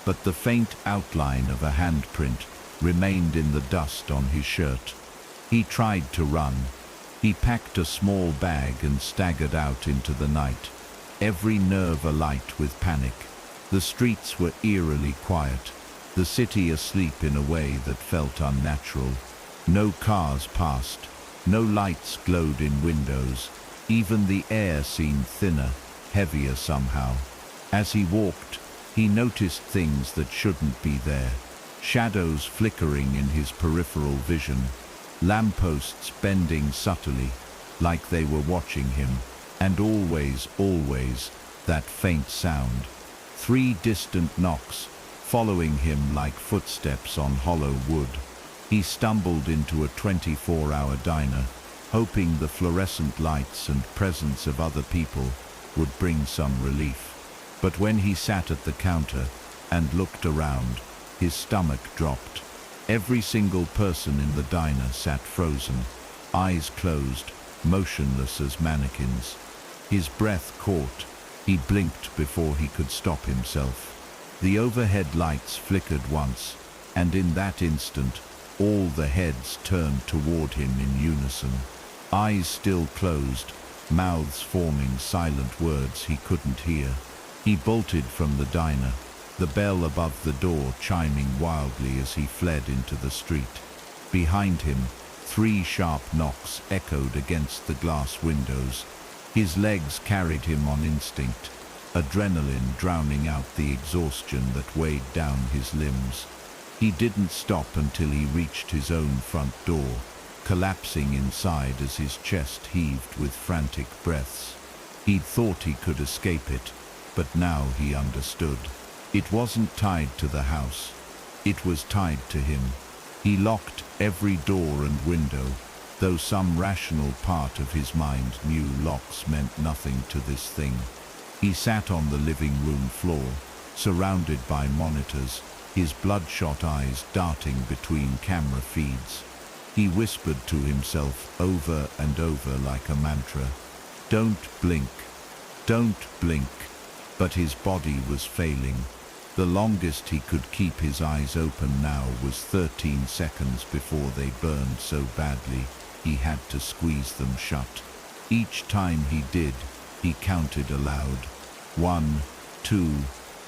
but the faint outline of a handprint remained in the dust on his shirt. He tried to run. He packed a small bag and staggered out into the night, every nerve alight with panic. The streets were eerily quiet, the city asleep in a way that felt unnatural. No cars passed, no lights glowed in windows. Even the air seemed thinner, heavier somehow. As he walked, he noticed things that shouldn't be there. Shadows flickering in his peripheral vision, lampposts bending subtly, like they were watching him, and always, that faint sound. 3 distant knocks, following him like footsteps on hollow wood. He stumbled into a 24-hour diner, hoping the fluorescent lights and presence of other people would bring some relief. But when he sat at the counter and looked around, his stomach dropped. Every single person in the diner sat frozen, eyes closed, motionless as mannequins. His breath caught. He blinked before he could stop himself. The overhead lights flickered once, and in that instant, all the heads turned toward him in unison. Eyes still closed, mouths forming silent words he couldn't hear. He bolted from the diner, the bell above the door chiming wildly as he fled into the street. Behind him, 3 sharp knocks echoed against the glass windows. His legs carried him on instinct, adrenaline drowning out the exhaustion that weighed down his limbs. He didn't stop until he reached his own front door, collapsing inside as his chest heaved with frantic breaths. He'd thought he could escape it, but now he understood. It wasn't tied to the house. It was tied to him. He locked every door and window, though some rational part of his mind knew locks meant nothing to this thing. He sat on the living room floor, surrounded by monitors, his bloodshot eyes darting between camera feeds. He whispered to himself over and over like a mantra, "Don't blink, don't blink." But his body was failing. The longest he could keep his eyes open now was 13 seconds before they burned so badly he had to squeeze them shut. Each time he did, he counted aloud. 1, 2,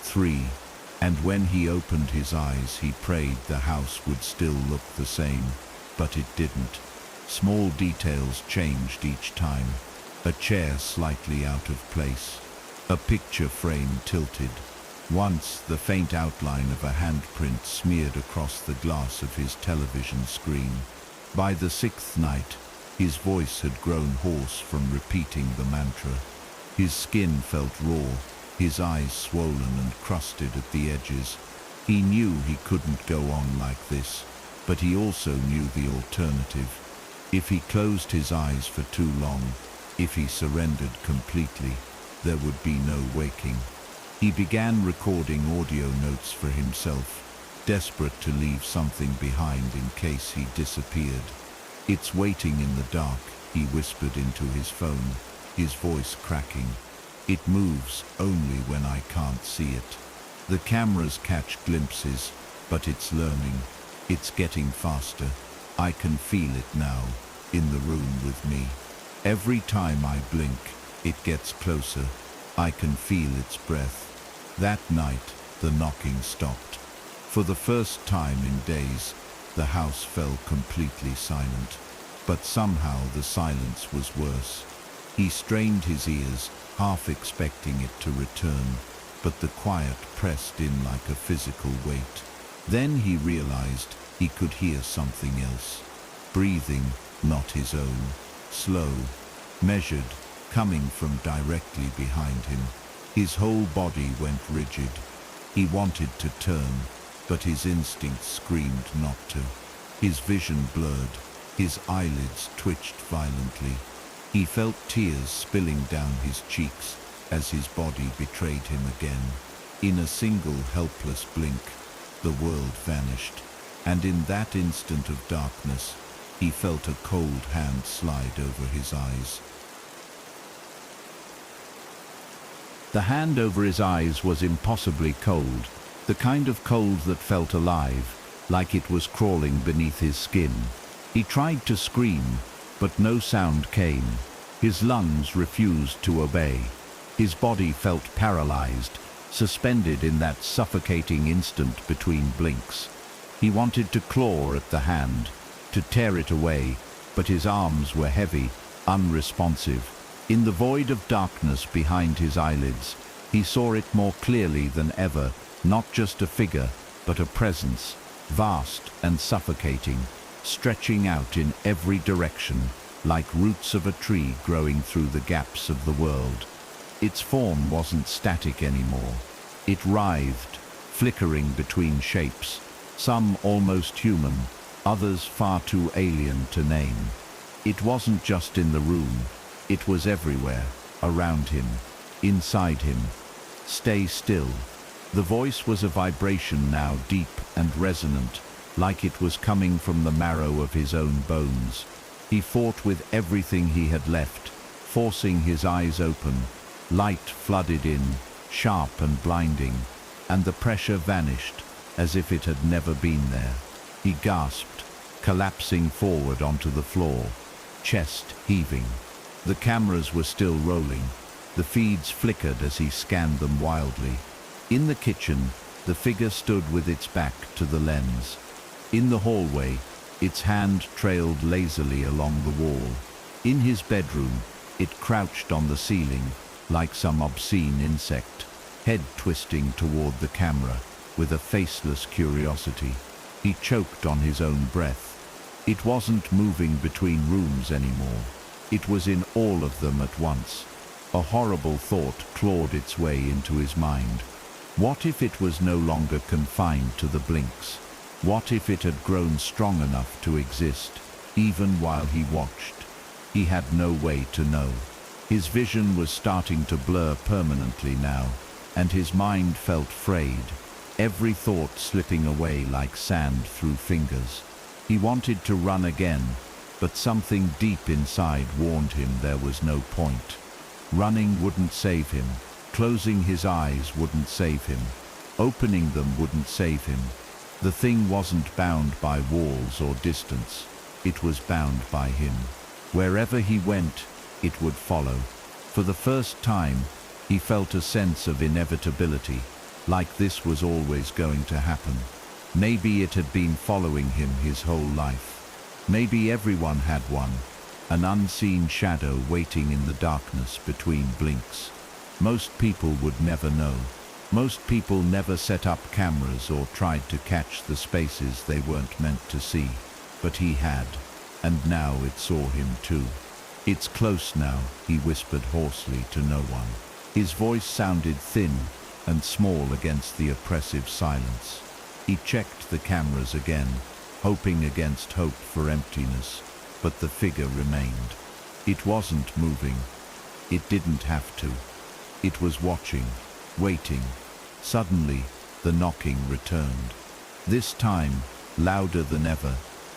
3. And when he opened his eyes, he prayed the house would still look the same, but it didn't. Small details changed each time. A chair slightly out of place. A picture frame tilted. Once, the faint outline of a handprint smeared across the glass of his television screen. By the 6th night, his voice had grown hoarse from repeating the mantra. His skin felt raw, his eyes swollen and crusted at the edges. He knew he couldn't go on like this, but he also knew the alternative. If he closed his eyes for too long, if he surrendered completely, there would be no waking. He began recording audio notes for himself, desperate to leave something behind in case he disappeared. "It's waiting in the dark," he whispered into his phone, his voice cracking. "It moves only when I can't see it. The cameras catch glimpses, but it's learning. It's getting faster. I can feel it now, in the room with me. Every time I blink, it gets closer. I can feel its breath." That night, the knocking stopped. For the first time in days, the house fell completely silent. But somehow the silence was worse. He strained his ears, half expecting it to return, but the quiet pressed in like a physical weight. Then he realized he could hear something else. Breathing, not his own. Slow, measured, coming from directly behind him. His whole body went rigid. He wanted to turn, but his instincts screamed not to. His vision blurred. His eyelids twitched violently. He felt tears spilling down his cheeks as his body betrayed him again. In a single helpless blink, the world vanished. And in that instant of darkness, he felt a cold hand slide over his eyes. The hand over his eyes was impossibly cold, the kind of cold that felt alive, like it was crawling beneath his skin. He tried to scream, but no sound came. His lungs refused to obey. His body felt paralyzed, suspended in that suffocating instant between blinks. He wanted to claw at the hand, to tear it away, but his arms were heavy, unresponsive. In the void of darkness behind his eyelids, he saw it more clearly than ever, not just a figure, but a presence, vast and suffocating, stretching out in every direction, like roots of a tree growing through the gaps of the world. Its form wasn't static anymore. It writhed, flickering between shapes, some almost human, others far too alien to name. It wasn't just in the room. It was everywhere, around him, inside him. Stay still. The voice was a vibration now, deep and resonant, like it was coming from the marrow of his own bones. He fought with everything he had left, forcing his eyes open. Light flooded in, sharp and blinding, and the pressure vanished, as if it had never been there. He gasped, collapsing forward onto the floor, chest heaving. The cameras were still rolling. The feeds flickered as he scanned them wildly. In the kitchen, the figure stood with its back to the lens. In the hallway, its hand trailed lazily along the wall. In his bedroom, it crouched on the ceiling, like some obscene insect, head twisting toward the camera, with a faceless curiosity. He choked on his own breath. It wasn't moving between rooms anymore. It was in all of them at once. A horrible thought clawed its way into his mind. What if it was no longer confined to the blinks? What if it had grown strong enough to exist, even while he watched? He had no way to know. His vision was starting to blur permanently now, and his mind felt frayed, every thought slipping away like sand through fingers. He wanted to run again, but something deep inside warned him there was no point. Running wouldn't save him. Closing his eyes wouldn't save him. Opening them wouldn't save him. The thing wasn't bound by walls or distance. It was bound by him. Wherever he went, it would follow. For the first time, he felt a sense of inevitability, like this was always going to happen. Maybe it had been following him his whole life. Maybe everyone had one, an unseen shadow waiting in the darkness between blinks. Most people would never know. Most people never set up cameras or tried to catch the spaces they weren't meant to see. But he had, and now it saw him too. "It's close now," he whispered hoarsely to no one. His voice sounded thin and small against the oppressive silence. He checked the cameras again, hoping against hope for emptiness, but the figure remained. It wasn't moving. It didn't have to. It was watching, waiting. Suddenly, the knocking returned. This time, louder than ever,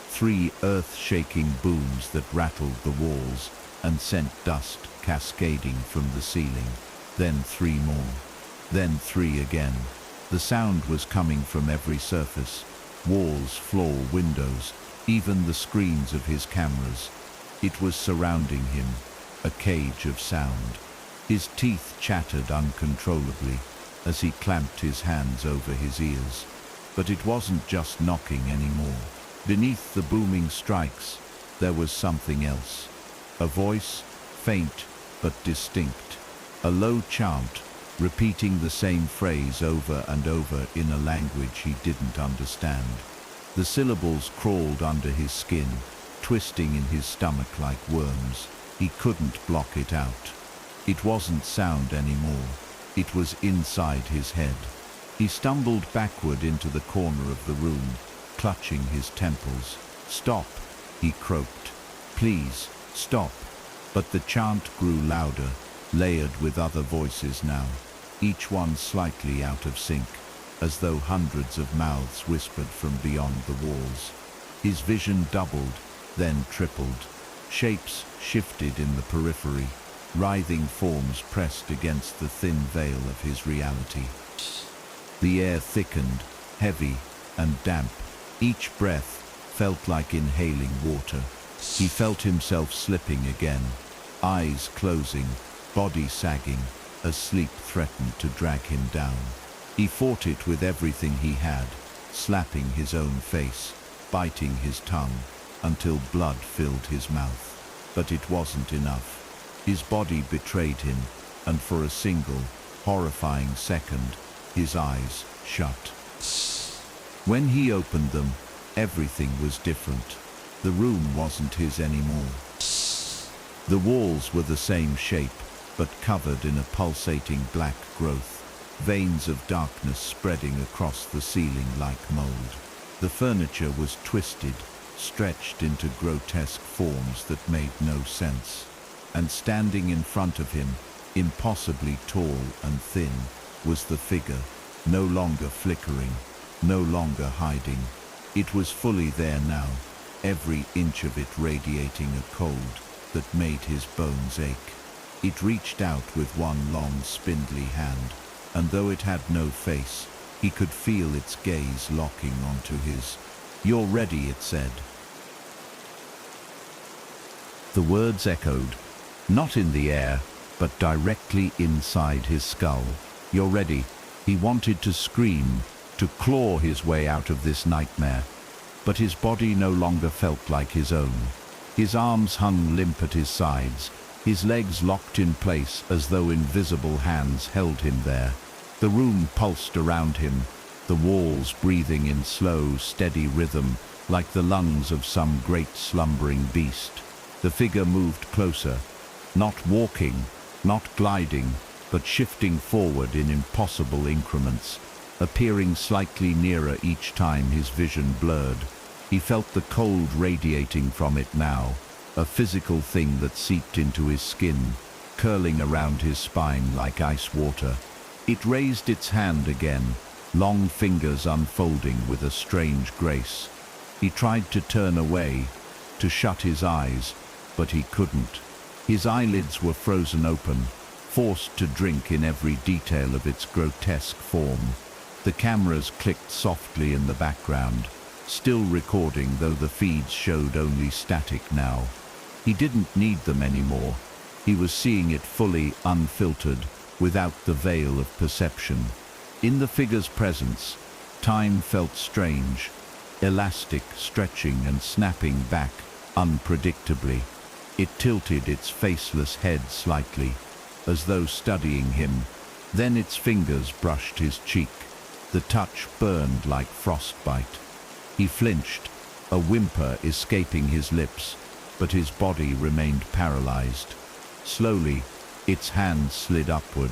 3 earth-shaking booms that rattled the walls and sent dust cascading from the ceiling. Then 3 more. Then 3 again. The sound was coming from every surface. Walls, floor, windows, even the screens of his cameras. It was surrounding him, a cage of sound. His teeth chattered uncontrollably as he clamped his hands over his ears. But it wasn't just knocking anymore. Beneath the booming strikes, there was something else. A voice, faint but distinct. A low chant, repeating the same phrase over and over in a language he didn't understand. The syllables crawled under his skin, twisting in his stomach like worms. He couldn't block it out. It wasn't sound anymore. It was inside his head. He stumbled backward into the corner of the room, clutching his temples. "Stop," he croaked. "Please, stop." But the chant grew louder, layered with other voices now, each one slightly out of sync. as though hundreds of mouths whispered from beyond the walls. His vision doubled, then tripled. Shapes shifted in the periphery, writhing forms pressed against the thin veil of his reality. The air thickened, heavy and damp. Each breath felt like inhaling water. He felt himself slipping again, eyes closing, body sagging, as sleep threatened to drag him down. He fought it with everything he had, slapping his own face, biting his tongue, until blood filled his mouth. But it wasn't enough. His body betrayed him, and for a single, horrifying second, his eyes shut. When he opened them, everything was different. The room wasn't his anymore. The walls were the same shape, but covered in a pulsating black growth, veins of darkness spreading across the ceiling like mold. The furniture was twisted, stretched into grotesque forms that made no sense. And standing in front of him, impossibly tall and thin, was the figure, no longer flickering, no longer hiding. It was fully there now, every inch of it radiating a cold that made his bones ache. It reached out with one long, spindly hand, and though it had no face, he could feel its gaze locking onto his. "You're ready," it said. The words echoed, not in the air, but directly inside his skull. "You're ready." He wanted to scream, to claw his way out of this nightmare, but his body no longer felt like his own. His arms hung limp at his sides, his legs locked in place as though invisible hands held him there. The room pulsed around him, the walls breathing in slow, steady rhythm, like the lungs of some great slumbering beast. The figure moved closer, not walking, not gliding, but shifting forward in impossible increments, appearing slightly nearer each time his vision blurred. He felt the cold radiating from it now, a physical thing that seeped into his skin, curling around his spine like ice water. It raised its hand again, long fingers unfolding with a strange grace. He tried to turn away, to shut his eyes, but he couldn't. His eyelids were frozen open, forced to drink in every detail of its grotesque form. The cameras clicked softly in the background, still recording though the feeds showed only static now. He didn't need them anymore. He was seeing it fully, unfiltered, without the veil of perception. In the figure's presence, time felt strange, elastic, stretching and snapping back unpredictably. It tilted its faceless head slightly, as though studying him. Then its fingers brushed his cheek. The touch burned like frostbite. He flinched, a whimper escaping his lips, but his body remained paralyzed. Slowly, its hand slid upward,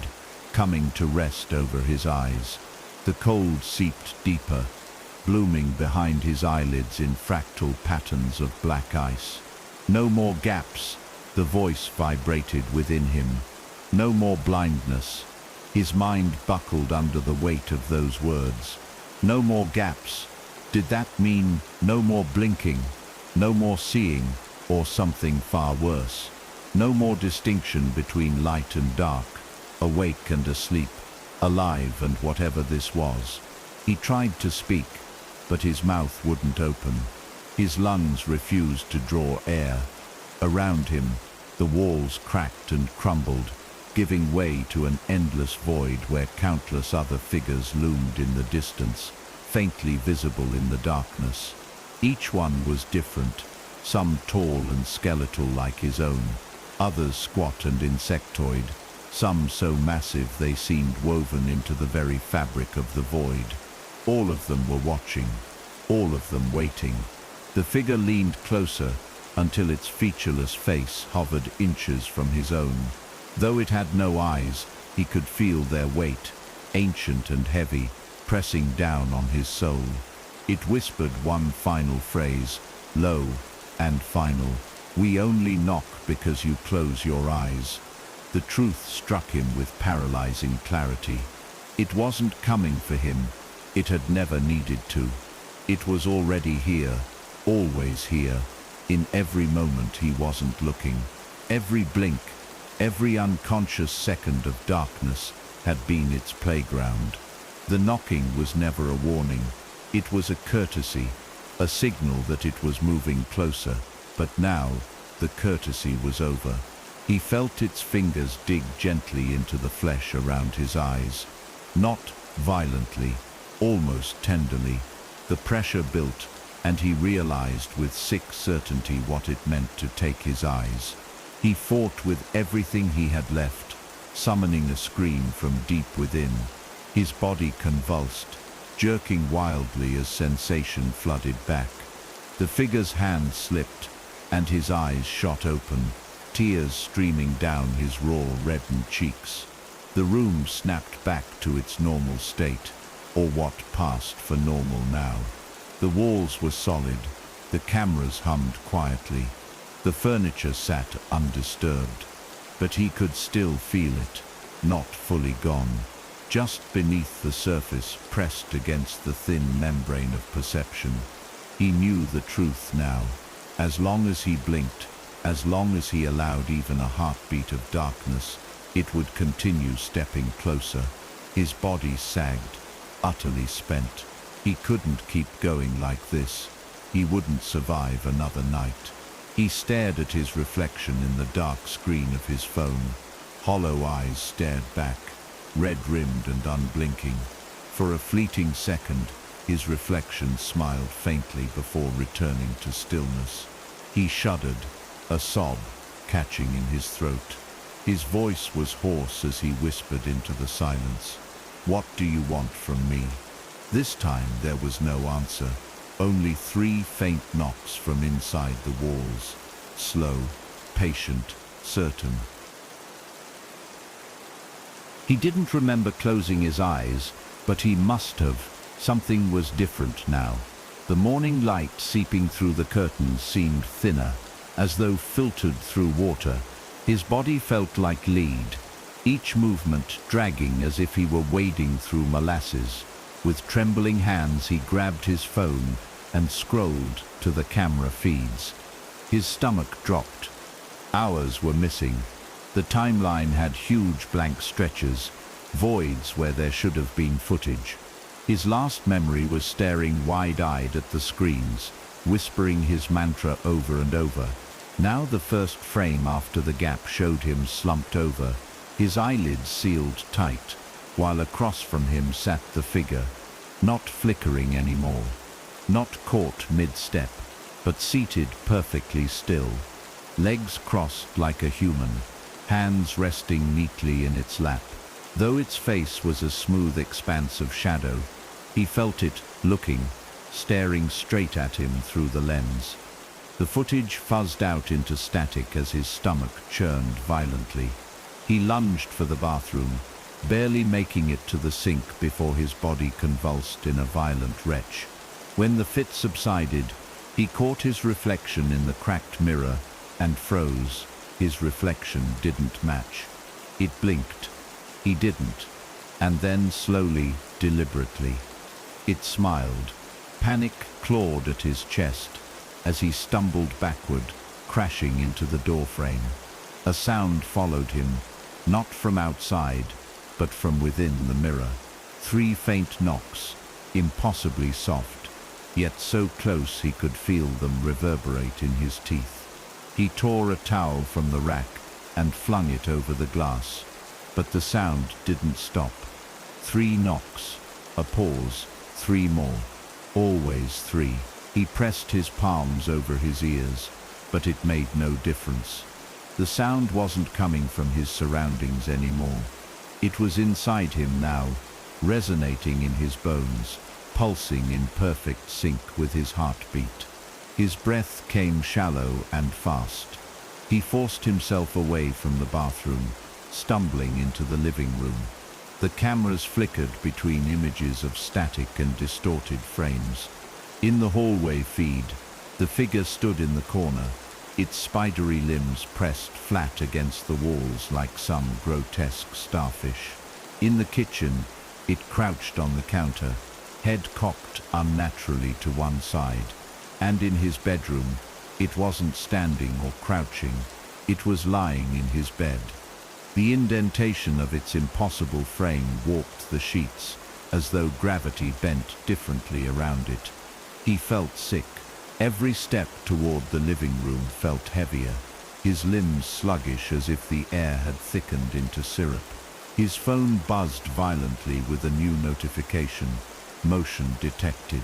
coming to rest over his eyes. The cold seeped deeper, blooming behind his eyelids in fractal patterns of black ice. No more gaps, the voice vibrated within him. No more blindness. His mind buckled under the weight of those words. No more gaps. Did that mean no more blinking, no more seeing, or something far worse? No more distinction between light and dark, awake and asleep, alive and whatever this was. He tried to speak, but his mouth wouldn't open. His lungs refused to draw air. Around him, the walls cracked and crumbled, giving way to an endless void where countless other figures loomed in the distance, faintly visible in the darkness. Each one was different, some tall and skeletal like his own, others squat and insectoid, some so massive they seemed woven into the very fabric of the void. All of them were watching, all of them waiting. The figure leaned closer until its featureless face hovered inches from his own. Though it had no eyes, he could feel their weight, ancient and heavy, pressing down on his soul. It whispered one final phrase, low and final. "We only knock because you close your eyes." The truth struck him with paralyzing clarity. It wasn't coming for him. It had never needed to. It was already here, always here, in every moment he wasn't looking. Every blink, every unconscious second of darkness had been its playground. The knocking was never a warning. It was a courtesy, a signal that it was moving closer. But now, the courtesy was over. He felt its fingers dig gently into the flesh around his eyes. Not violently, almost tenderly. The pressure built, and he realized with sick certainty what it meant to take his eyes. He fought with everything he had left, summoning a scream from deep within. His body convulsed, jerking wildly as sensation flooded back. The figure's hand slipped, and his eyes shot open, tears streaming down his raw, reddened cheeks. The room snapped back to its normal state, or what passed for normal now. The walls were solid, the cameras hummed quietly, the furniture sat undisturbed, but he could still feel it, not fully gone, just beneath the surface, pressed against the thin membrane of perception. He knew the truth now. As long as he blinked, as long as he allowed even a heartbeat of darkness, it would continue stepping closer. His body sagged, utterly spent. He couldn't keep going like this. He wouldn't survive another night. He stared at his reflection in the dark screen of his phone. Hollow eyes stared back, red-rimmed and unblinking. For a fleeting second, his reflection smiled faintly before returning to stillness. He shuddered, a sob catching in his throat. His voice was hoarse as he whispered into the silence. "What do you want from me?" This time there was no answer, only 3 faint knocks from inside the walls. Slow, patient, certain. He didn't remember closing his eyes, but he must have. Something was different now. The morning light seeping through the curtains seemed thinner, as though filtered through water. His body felt like lead, each movement dragging as if he were wading through molasses. With trembling hands he grabbed his phone and scrolled to the camera feeds. His stomach dropped. Hours were missing. The timeline had huge blank stretches, voids where there should have been footage. His last memory was staring wide-eyed at the screens, whispering his mantra over and over. Now the first frame after the gap showed him slumped over, his eyelids sealed tight, while across from him sat the figure, not flickering anymore, not caught mid-step, but seated perfectly still, legs crossed like a human, hands resting neatly in its lap. Though its face was a smooth expanse of shadow, he felt it looking, staring straight at him through the lens. The footage fuzzed out into static as his stomach churned violently. He lunged for the bathroom, barely making it to the sink before his body convulsed in a violent retch. When the fit subsided, he caught his reflection in the cracked mirror and froze. His reflection didn't match. It blinked. He didn't. And then slowly, deliberately, it smiled. Panic clawed at his chest as he stumbled backward, crashing into the doorframe. A sound followed him, not from outside, but from within the mirror. 3 faint knocks, impossibly soft, yet so close he could feel them reverberate in his teeth. He tore a towel from the rack and flung it over the glass, but the sound didn't stop. 3 knocks, a pause, 3 more, always 3. He pressed his palms over his ears, but it made no difference. The sound wasn't coming from his surroundings anymore. It was inside him now, resonating in his bones, pulsing in perfect sync with his heartbeat. His breath came shallow and fast. He forced himself away from the bathroom, stumbling into the living room. The cameras flickered between images of static and distorted frames. In the hallway feed, the figure stood in the corner, its spidery limbs pressed flat against the walls like some grotesque starfish. In the kitchen, it crouched on the counter, head cocked unnaturally to one side. And in his bedroom, it wasn't standing or crouching, it was lying in his bed. The indentation of its impossible frame warped the sheets, as though gravity bent differently around it. He felt sick. Every step toward the living room felt heavier, his limbs sluggish as if the air had thickened into syrup. His phone buzzed violently with a new notification. Motion detected.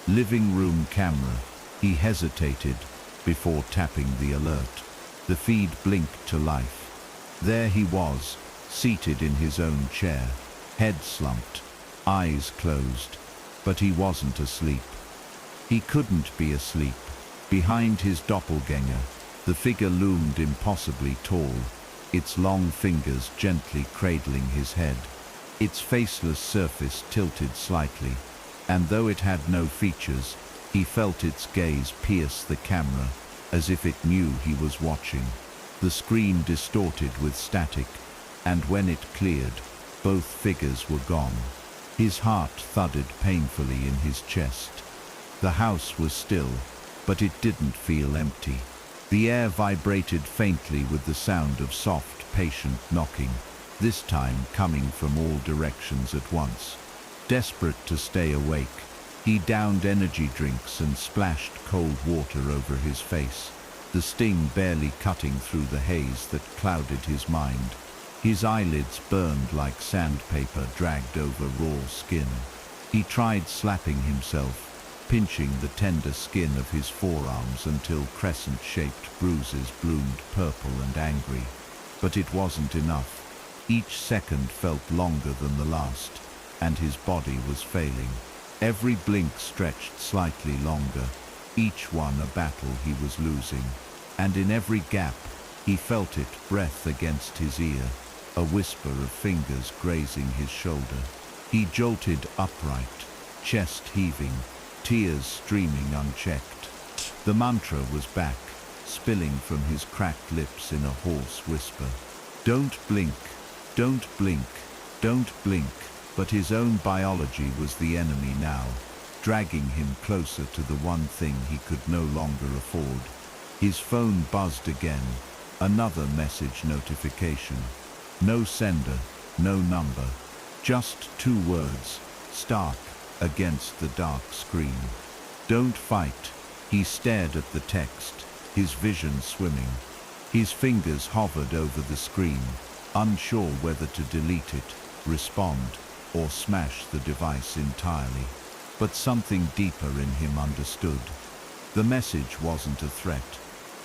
Living room camera. He hesitated before tapping the alert. The feed blinked to life. There he was, seated in his own chair, head slumped, eyes closed, but he wasn't asleep. He couldn't be asleep. Behind his doppelganger, the figure loomed impossibly tall, its long fingers gently cradling his head. Its faceless surface tilted slightly, and though it had no features, he felt its gaze pierce the camera, as if it knew he was watching. The screen distorted with static, and when it cleared, both figures were gone. His heart thudded painfully in his chest. The house was still, but it didn't feel empty. The air vibrated faintly with the sound of soft, patient knocking, this time coming from all directions at once. Desperate to stay awake, he downed energy drinks and splashed cold water over his face, the sting barely cutting through the haze that clouded his mind. His eyelids burned like sandpaper dragged over raw skin. He tried slapping himself, pinching the tender skin of his forearms until crescent-shaped bruises bloomed purple and angry. But it wasn't enough. Each second felt longer than the last, and his body was failing. Every blink stretched slightly longer, each one a battle he was losing. And in every gap, he felt it, breath against his ear, a whisper of fingers grazing his shoulder. He jolted upright, chest heaving, tears streaming unchecked. The mantra was back, spilling from his cracked lips in a hoarse whisper. Don't blink, don't blink, don't blink. But his own biology was the enemy now, dragging him closer to the one thing he could no longer afford. His phone buzzed again, another message notification. No sender, no number, just 2 words, stark against the dark screen. Don't fight. He stared at the text, his vision swimming. His fingers hovered over the screen, unsure whether to delete it, respond, or smash the device entirely. But something deeper in him understood. The message wasn't a threat.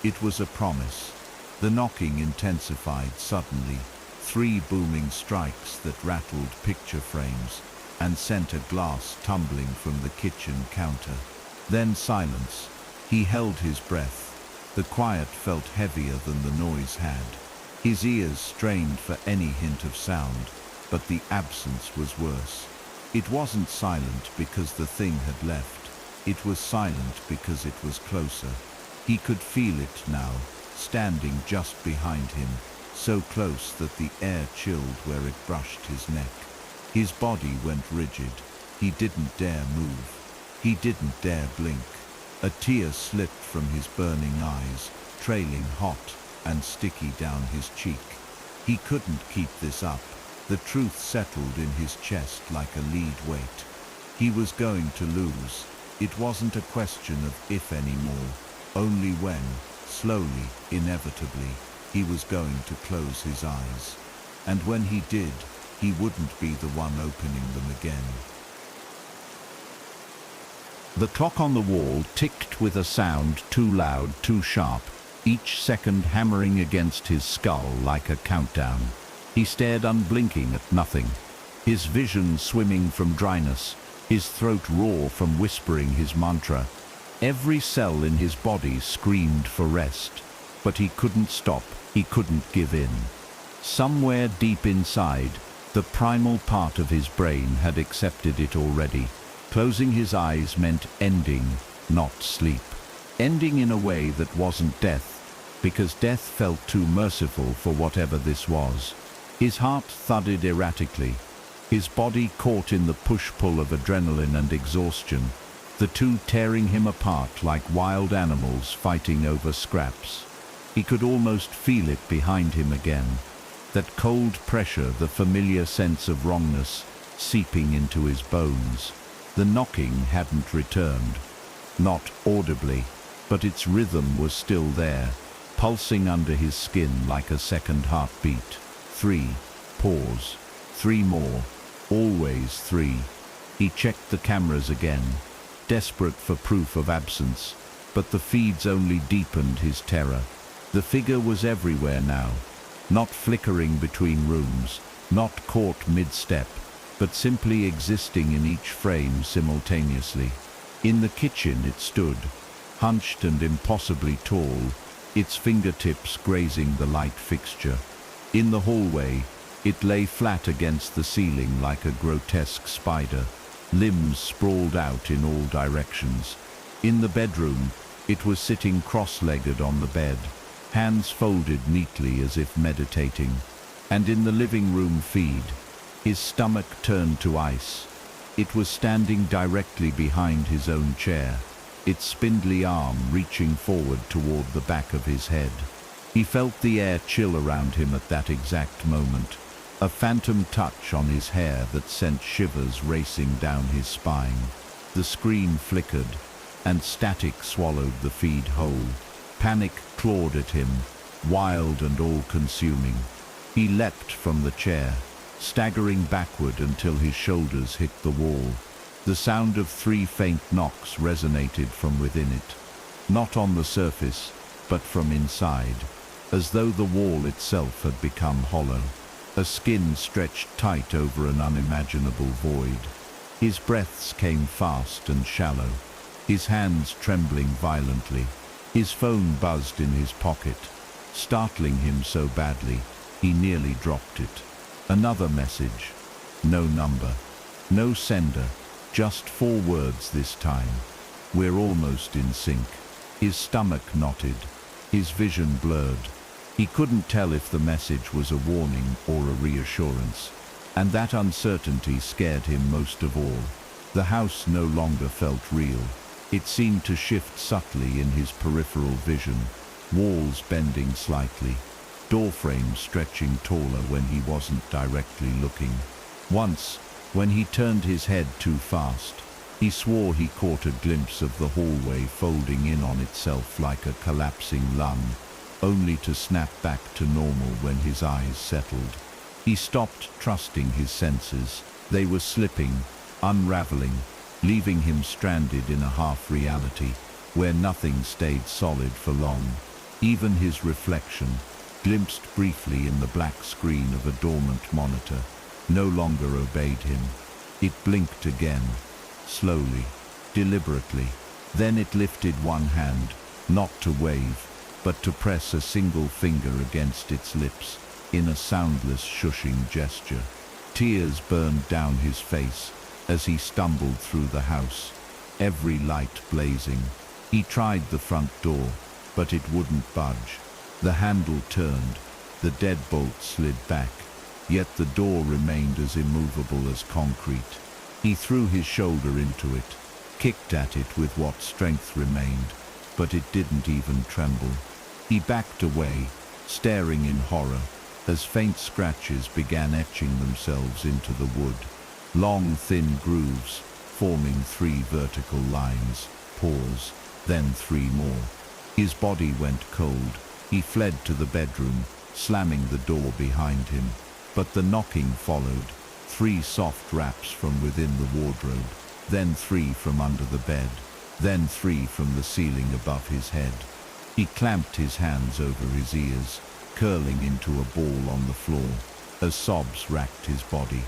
It was a promise. The knocking intensified suddenly, 3 booming strikes that rattled picture frames and sent a glass tumbling from the kitchen counter. Then silence. He held his breath. The quiet felt heavier than the noise had. His ears strained for any hint of sound, but the absence was worse. It wasn't silent because the thing had left. It was silent because it was closer. He could feel it now, standing just behind him, so close that the air chilled where it brushed his neck. His body went rigid. He didn't dare move. He didn't dare blink. A tear slipped from his burning eyes, trailing hot and sticky down his cheek. He couldn't keep this up. The truth settled in his chest like a lead weight. He was going to lose. It wasn't a question of if anymore, only when, slowly, inevitably, he was going to close his eyes. And when he did, he wouldn't be the one opening them again. The clock on the wall ticked with a sound too loud, too sharp, each second hammering against his skull like a countdown. He stared unblinking at nothing, his vision swimming from dryness, his throat raw from whispering his mantra. Every cell in his body screamed for rest, but he couldn't stop, he couldn't give in. Somewhere deep inside, the primal part of his brain had accepted it already. Closing his eyes meant ending, not sleep. Ending in a way that wasn't death, because death felt too merciful for whatever this was. His heart thudded erratically. his body caught in the push-pull of adrenaline and exhaustion, the two tearing him apart like wild animals fighting over scraps. He could almost feel it behind him again, that cold pressure, the familiar sense of wrongness seeping into his bones. The knocking hadn't returned, not audibly, but its rhythm was still there, pulsing under his skin like a second heartbeat. 3. Pause. 3 more. Always 3. He checked the cameras again, desperate for proof of absence, but the feeds only deepened his terror. The figure was everywhere now, not flickering between rooms, not caught mid-step, but simply existing in each frame simultaneously. In the kitchen it stood, hunched and impossibly tall, its fingertips grazing the light fixture. In the hallway, it lay flat against the ceiling like a grotesque spider, limbs sprawled out in all directions. In the bedroom, it was sitting cross-legged on the bed, hands folded neatly as if meditating. And in the living room feed, his stomach turned to ice. It was standing directly behind his own chair, its spindly arm reaching forward toward the back of his head. He felt the air chill around him at that exact moment, a phantom touch on his hair that sent shivers racing down his spine. The screen flickered, and static swallowed the feed whole. Panic clawed at him, wild and all-consuming. He leapt from the chair, staggering backward until his shoulders hit the wall. The sound of 3 faint knocks resonated from within it, not on the surface, but from inside, as though the wall itself had become hollow. A skin stretched tight over an unimaginable void. His breaths came fast and shallow, his hands trembling violently. His phone buzzed in his pocket, startling him so badly, he nearly dropped it. Another message. No number. No sender. Just 4 words this time. We're almost in sync. His stomach knotted, his vision blurred. He couldn't tell if the message was a warning or a reassurance, and that uncertainty scared him most of all. The house no longer felt real. It seemed to shift subtly in his peripheral vision, walls bending slightly, door frames stretching taller when he wasn't directly looking. Once, when he turned his head too fast, he swore he caught a glimpse of the hallway folding in on itself like a collapsing lung, only to snap back to normal when his eyes settled. He stopped trusting his senses. They were slipping, unraveling, leaving him stranded in a half-reality where nothing stayed solid for long. Even his reflection, glimpsed briefly in the black screen of a dormant monitor, no longer obeyed him. It blinked again, slowly, deliberately. Then it lifted one hand, not to wave, but to press a single finger against its lips in a soundless shushing gesture. Tears burned down his face as he stumbled through the house, every light blazing. He tried the front door, but it wouldn't budge. The handle turned, the deadbolt slid back, yet the door remained as immovable as concrete. He threw his shoulder into it, kicked at it with what strength remained, but it didn't even tremble. He backed away, staring in horror, as faint scratches began etching themselves into the wood. Long, thin grooves, forming 3 vertical lines. Pause, then 3 more. His body went cold. He fled to the bedroom, slamming the door behind him. But the knocking followed. 3 soft raps from within the wardrobe, then 3 from under the bed, then 3 from the ceiling above his head. He clamped his hands over his ears, curling into a ball on the floor, as sobs racked his body.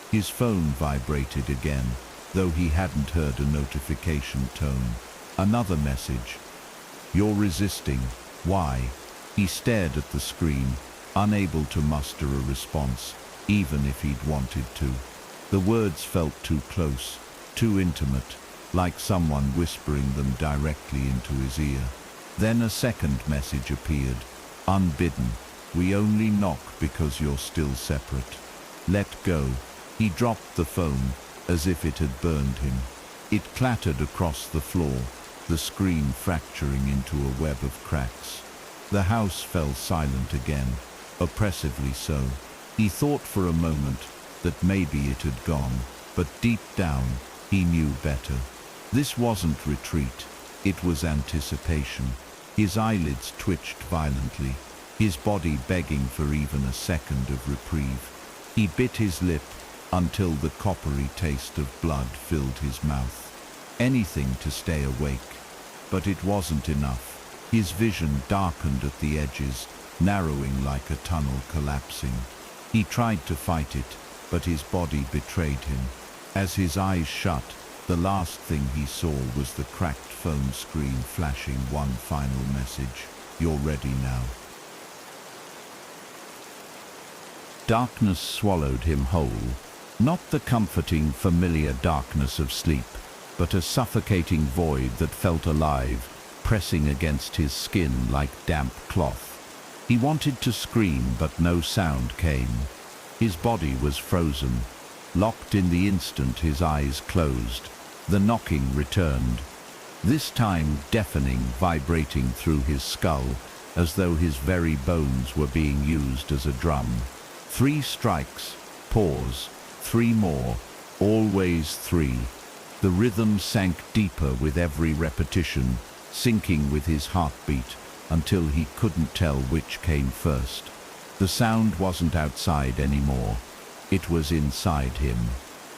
His phone vibrated again, though he hadn't heard a notification tone. Another message. You're resisting. Why? He stared at the screen, unable to muster a response, even if he'd wanted to. The words felt too close, too intimate, like someone whispering them directly into his ear. Then a second message appeared, unbidden. We only knock because you're still separate. Let go. He dropped the phone as if it had burned him. It clattered across the floor, the screen fracturing into a web of cracks. The house fell silent again, oppressively so. He thought for a moment that maybe it had gone, but deep down he knew better. This wasn't retreat, it was anticipation. His eyelids twitched violently, his body begging for even a second of reprieve. He bit his lip until the coppery taste of blood filled his mouth. Anything to stay awake. But it wasn't enough. His vision darkened at the edges, narrowing like a tunnel collapsing. He tried to fight it, but his body betrayed him. As his eyes shut, the last thing he saw was the cracked phone screen flashing one final message: "You're ready now." Darkness swallowed him whole. Not the comforting, familiar darkness of sleep, but a suffocating void that felt alive, pressing against his skin like damp cloth. He wanted to scream, but no sound came. His body was frozen. Locked in the instant his eyes closed, the knocking returned. This time deafening, vibrating through his skull, as though his very bones were being used as a drum. 3 strikes, pause, 3 more, always 3. The rhythm sank deeper with every repetition, sinking with his heartbeat until he couldn't tell which came first. The sound wasn't outside anymore. It was inside him.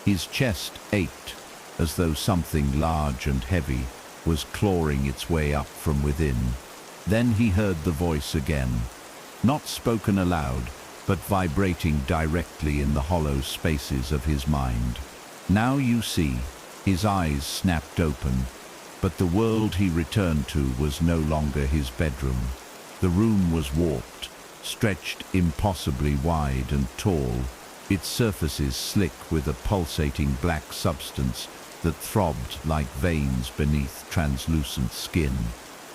His chest ached, as though something large and heavy was clawing its way up from within. Then he heard the voice again, not spoken aloud, but vibrating directly in the hollow spaces of his mind. "Now you see." His eyes snapped open, but the world he returned to was no longer his bedroom. The room was warped, stretched impossibly wide and tall, its surfaces slick with a pulsating black substance that throbbed like veins beneath translucent skin.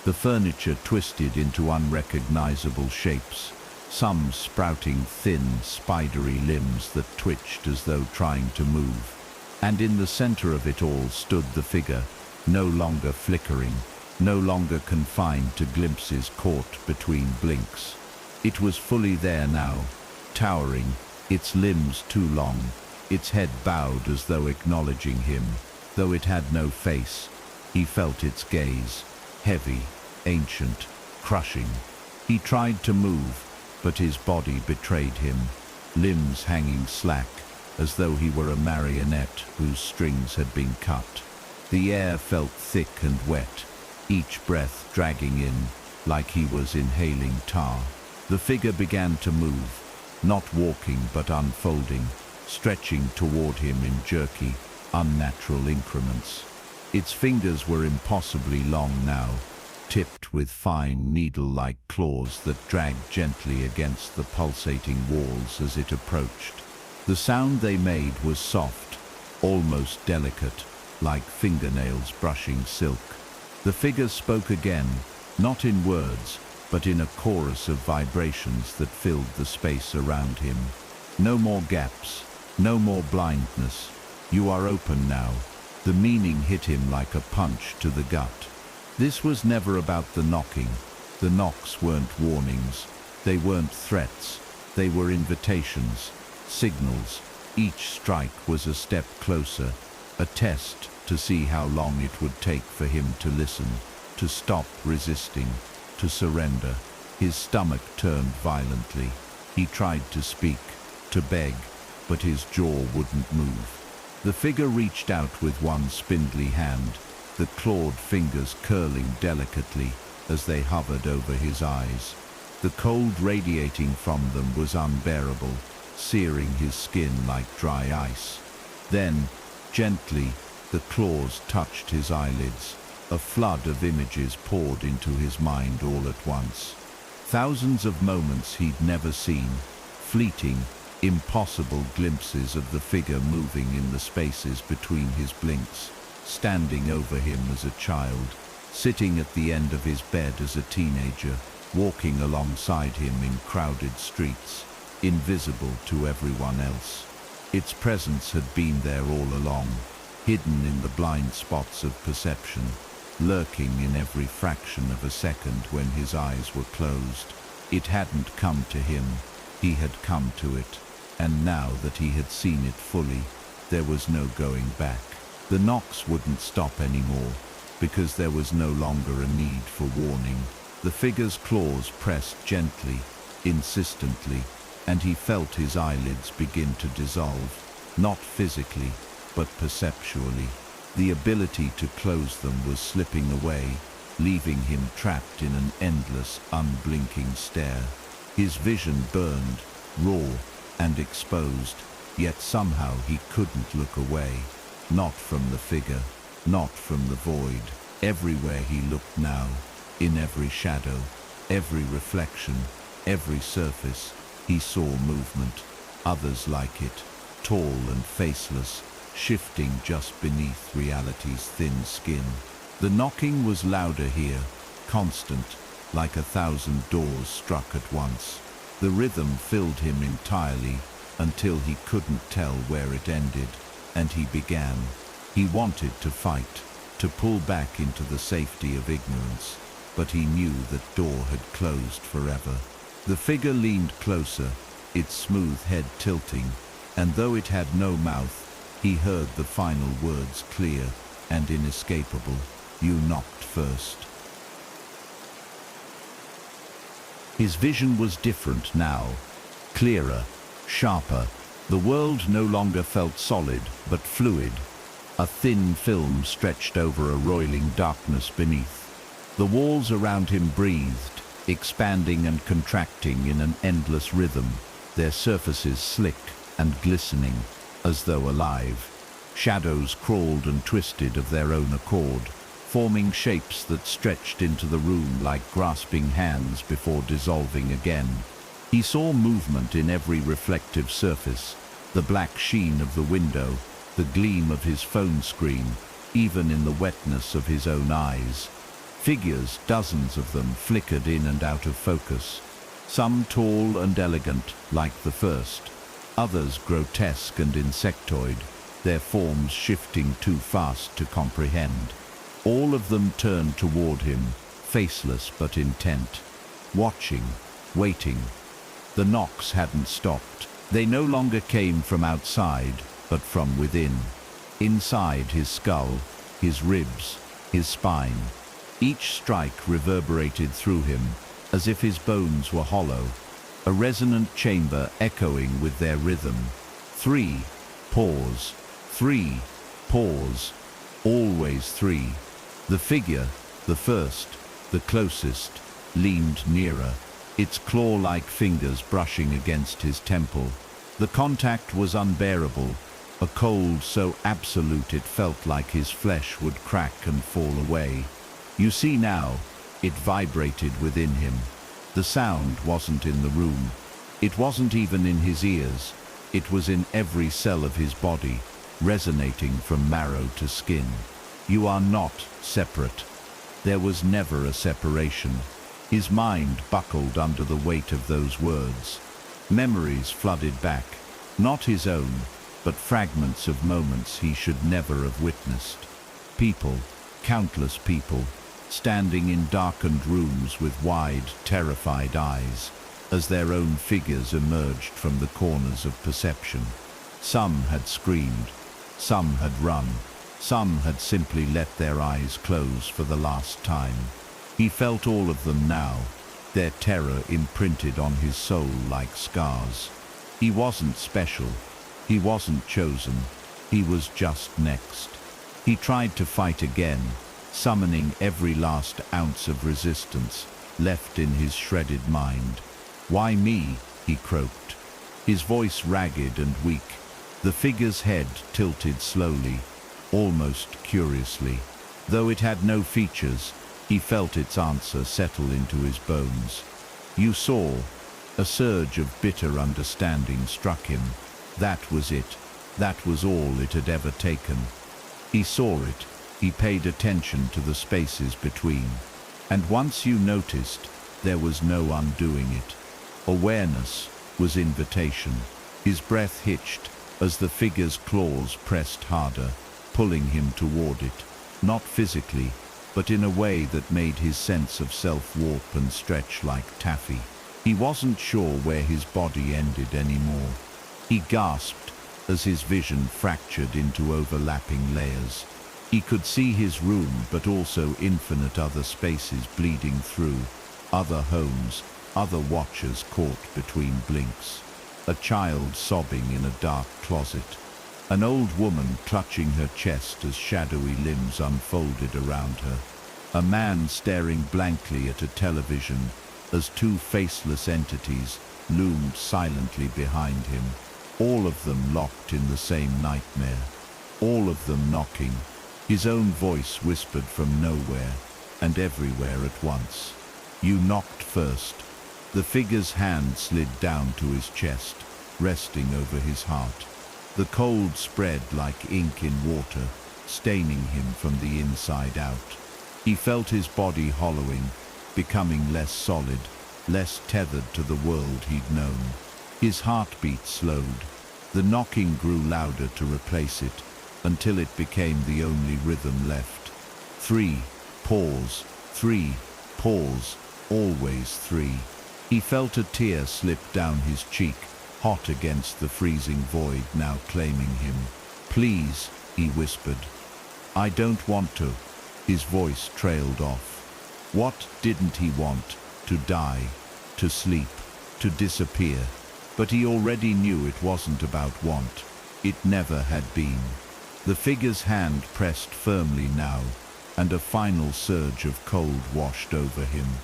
The furniture twisted into unrecognizable shapes, some sprouting thin, spidery limbs that twitched as though trying to move. And in the center of it all stood the figure, no longer flickering, no longer confined to glimpses caught between blinks. It was fully there now, towering, its limbs too long, its head bowed as though acknowledging him. Though it had no face, he felt its gaze, heavy, ancient, crushing. He tried to move, but his body betrayed him, limbs hanging slack, as though he were a marionette whose strings had been cut. The air felt thick and wet, each breath dragging in, like he was inhaling tar. The figure began to move, not walking but unfolding, stretching toward him in jerky, unnatural increments. Its fingers were impossibly long now, tipped with fine, needle-like claws that dragged gently against the pulsating walls as it approached. The sound they made was soft, almost delicate, like fingernails brushing silk. The figure spoke again, not in words, but in a chorus of vibrations that filled the space around him. No more gaps, no more blindness. You are open now. The meaning hit him like a punch to the gut. This was never about the knocking. The knocks weren't warnings. They weren't threats. They were invitations, signals. Each strike was a step closer, a test to see how long it would take for him to listen, to stop resisting, to surrender. His stomach turned violently. He tried to speak, to beg, but his jaw wouldn't move. The figure reached out with one spindly hand, the clawed fingers curling delicately as they hovered over his eyes. The cold radiating from them was unbearable, searing his skin like dry ice. Then, gently, the claws touched his eyelids. A flood of images poured into his mind all at once. Thousands of moments he'd never seen, fleeting, impossible glimpses of the figure moving in the spaces between his blinks, standing over him as a child, sitting at the end of his bed as a teenager, walking alongside him in crowded streets, invisible to everyone else. Its presence had been there all along, hidden in the blind spots of perception, lurking in every fraction of a second when his eyes were closed. It hadn't come to him, he had come to it, and now that he had seen it fully, there was no going back. The knocks wouldn't stop anymore, because there was no longer a need for warning. The figure's claws pressed gently, insistently, and he felt his eyelids begin to dissolve, not physically, but perceptually. The ability to close them was slipping away, leaving him trapped in an endless, unblinking stare. His vision burned, raw and exposed, yet somehow he couldn't look away. Not from the figure, not from the void. Everywhere he looked now, in every shadow, every reflection, every surface, he saw movement, others like it, tall and faceless, shifting just beneath reality's thin skin. The knocking was louder here, constant, like 1,000 doors struck at once. The rhythm filled him entirely until he couldn't tell where it ended, and he began. He wanted to fight, to pull back into the safety of ignorance, but he knew that door had closed forever. The figure leaned closer, its smooth head tilting, and though it had no mouth, he heard the final words clear and inescapable. You knocked first. His vision was different now, clearer, sharper. The world no longer felt solid, but fluid. A thin film stretched over a roiling darkness beneath. The walls around him breathed, expanding and contracting in an endless rhythm, their surfaces slick and glistening, as though alive. Shadows crawled and twisted of their own accord, forming shapes that stretched into the room like grasping hands before dissolving again. He saw movement in every reflective surface, the black sheen of the window, the gleam of his phone screen, even in the wetness of his own eyes. Figures, dozens of them, flickered in and out of focus, some tall and elegant, like the first, others grotesque and insectoid, their forms shifting too fast to comprehend. All of them turned toward him, faceless but intent, watching, waiting. The knocks hadn't stopped. They no longer came from outside, but from within. Inside his skull, his ribs, his spine. Each strike reverberated through him, as if his bones were hollow, a resonant chamber echoing with their rhythm. 3, pause. 3, pause. Always 3. The figure, the first, the closest, leaned nearer, its claw-like fingers brushing against his temple. The contact was unbearable, a cold so absolute it felt like his flesh would crack and fall away. You see now, it vibrated within him. The sound wasn't in the room. It wasn't even in his ears. It was in every cell of his body, resonating from marrow to skin. You are not separate. There was never a separation. His mind buckled under the weight of those words. Memories flooded back, not his own, but fragments of moments he should never have witnessed. People, countless people, standing in darkened rooms with wide, terrified eyes, as their own figures emerged from the corners of perception. Some had screamed, some had run, some had simply let their eyes close for the last time. He felt all of them now, their terror imprinted on his soul like scars. He wasn't special, he wasn't chosen, he was just next. He tried to fight again, summoning every last ounce of resistance left in his shredded mind. "Why me?" he croaked, his voice ragged and weak. The figure's head tilted slowly, almost curiously. Though it had no features, he felt its answer settle into his bones. "You saw." A surge of bitter understanding struck him. That was it. That was all it had ever taken. He saw it. He paid attention to the spaces between. And once you noticed, there was no undoing it. Awareness was invitation. His breath hitched, as the figure's claws pressed harder, pulling him toward it, not physically, but in a way that made his sense of self warp and stretch like taffy. He wasn't sure where his body ended anymore. He gasped as his vision fractured into overlapping layers. He could see his room, but also infinite other spaces bleeding through, other homes, other watchers caught between blinks. A child sobbing in a dark closet. An old woman clutching her chest as shadowy limbs unfolded around her. A man staring blankly at a television as two faceless entities loomed silently behind him, all of them locked in the same nightmare, all of them knocking, his own voice whispered from nowhere and everywhere at once. "You knocked first." The figure's hand slid down to his chest, resting over his heart. The cold spread like ink in water, staining him from the inside out. He felt his body hollowing, becoming less solid, less tethered to the world he'd known. His heartbeat slowed. The knocking grew louder to replace it, until it became the only rhythm left. 3, pause, 3, pause, always 3. He felt a tear slip down his cheek, hot against the freezing void now claiming him. "Please," he whispered. "I don't want to." His voice trailed off. What didn't he want? To die, to sleep, to disappear. But he already knew it wasn't about want. It never had been. The figure's hand pressed firmly now, and a final surge of cold washed over him.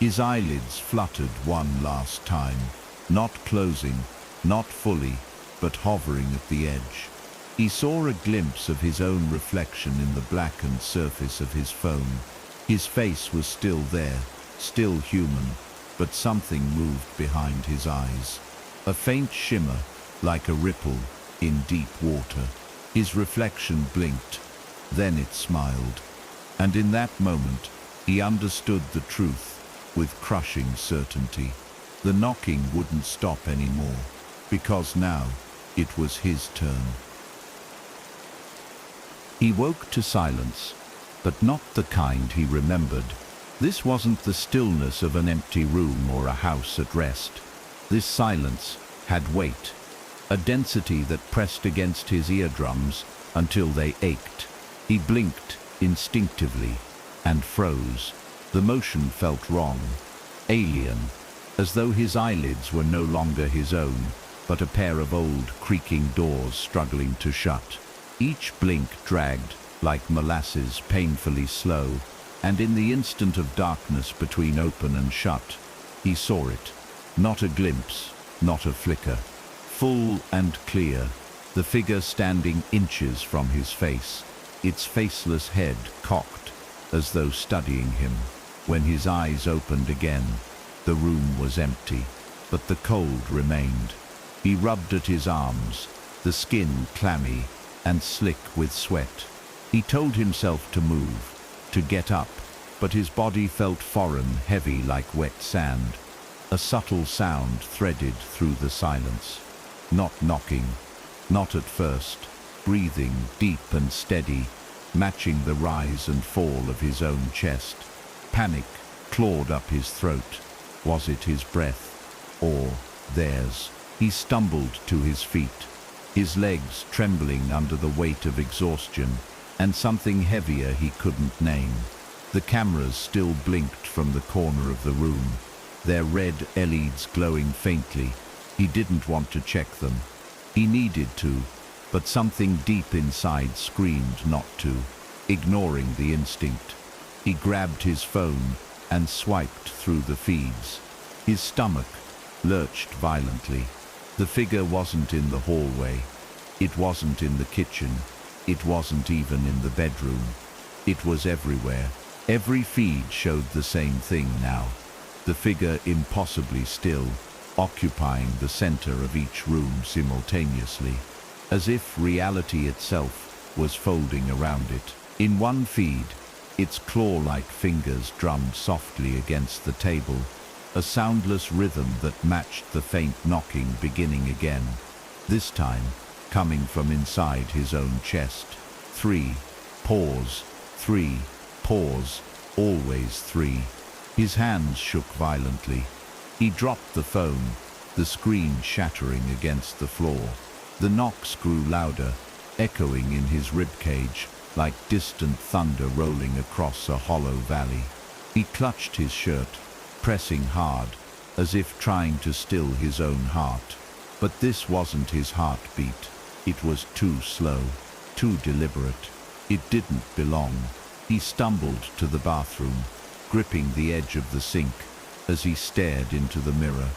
His eyelids fluttered one last time, not closing, not fully, but hovering at the edge. He saw a glimpse of his own reflection in the blackened surface of his phone. His face was still there, still human, but something moved behind his eyes. A faint shimmer, like a ripple, in deep water. His reflection blinked, then it smiled. And in that moment, he understood the truth, with crushing certainty. The knocking wouldn't stop anymore, because now it was his turn. He woke to silence, but not the kind he remembered. This wasn't the stillness of an empty room or a house at rest. This silence had weight, a density that pressed against his eardrums until they ached. He blinked instinctively and froze. The motion felt wrong, alien, as though his eyelids were no longer his own, but a pair of old, creaking doors struggling to shut. Each blink dragged, like molasses, painfully slow, and in the instant of darkness between open and shut, he saw it. Not a glimpse, not a flicker. Full and clear, the figure standing inches from his face, its faceless head cocked, as though studying him. When his eyes opened again, the room was empty, but the cold remained. He rubbed at his arms, the skin clammy and slick with sweat. He told himself to move, to get up, but his body felt foreign, heavy like wet sand. A subtle sound threaded through the silence. Not knocking, not at first, breathing deep and steady, matching the rise and fall of his own chest. Panic clawed up his throat. Was it his breath, or theirs? He stumbled to his feet, his legs trembling under the weight of exhaustion and something heavier he couldn't name. The cameras still blinked from the corner of the room, their red LEDs glowing faintly. He didn't want to check them. He needed to, but something deep inside screamed not to, ignoring the instinct. He grabbed his phone and swiped through the feeds. His stomach lurched violently. The figure wasn't in the hallway. It wasn't in the kitchen. It wasn't even in the bedroom. It was everywhere. Every feed showed the same thing now. The figure impossibly still, occupying the center of each room simultaneously, as if reality itself was folding around it. In one feed, its claw-like fingers drummed softly against the table, a soundless rhythm that matched the faint knocking beginning again. This time, coming from inside his own chest. 3. Pause. 3. Pause. Always 3. His hands shook violently. He dropped the phone, the screen shattering against the floor. The knocks grew louder, echoing in his ribcage like distant thunder rolling across a hollow valley. He clutched his shirt, pressing hard, as if trying to still his own heart. But this wasn't his heartbeat. It was too slow, too deliberate. It didn't belong. He stumbled to the bathroom, gripping the edge of the sink as he stared into the mirror.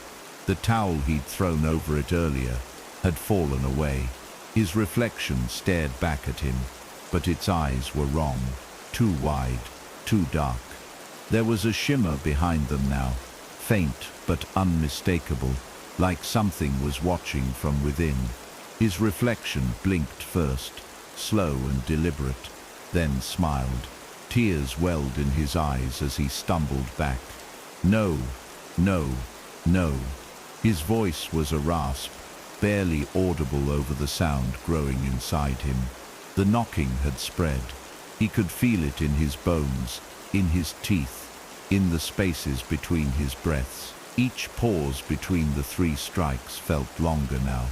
The towel he'd thrown over it earlier had fallen away. His reflection stared back at him, but its eyes were wrong. Too wide, too dark. There was a shimmer behind them now, faint but unmistakable, like something was watching from within. His reflection blinked first, slow and deliberate, then smiled. Tears welled in his eyes as he stumbled back. No, no, no. His voice was a rasp, barely audible over the sound growing inside him. The knocking had spread. He could feel it in his bones, in his teeth, in the spaces between his breaths. Each pause between the 3 strikes felt longer now,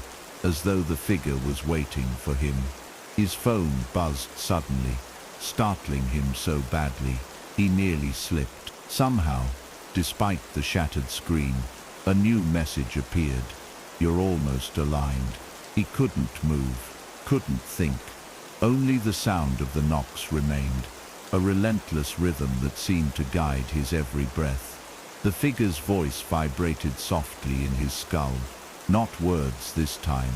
as though the figure was waiting for him. His phone buzzed suddenly, startling him so badly, he nearly slipped. Somehow, despite the shattered screen, a new message appeared. You're almost aligned. He couldn't move, couldn't think. Only the sound of the knocks remained, a relentless rhythm that seemed to guide his every breath. The figure's voice vibrated softly in his skull, not words this time,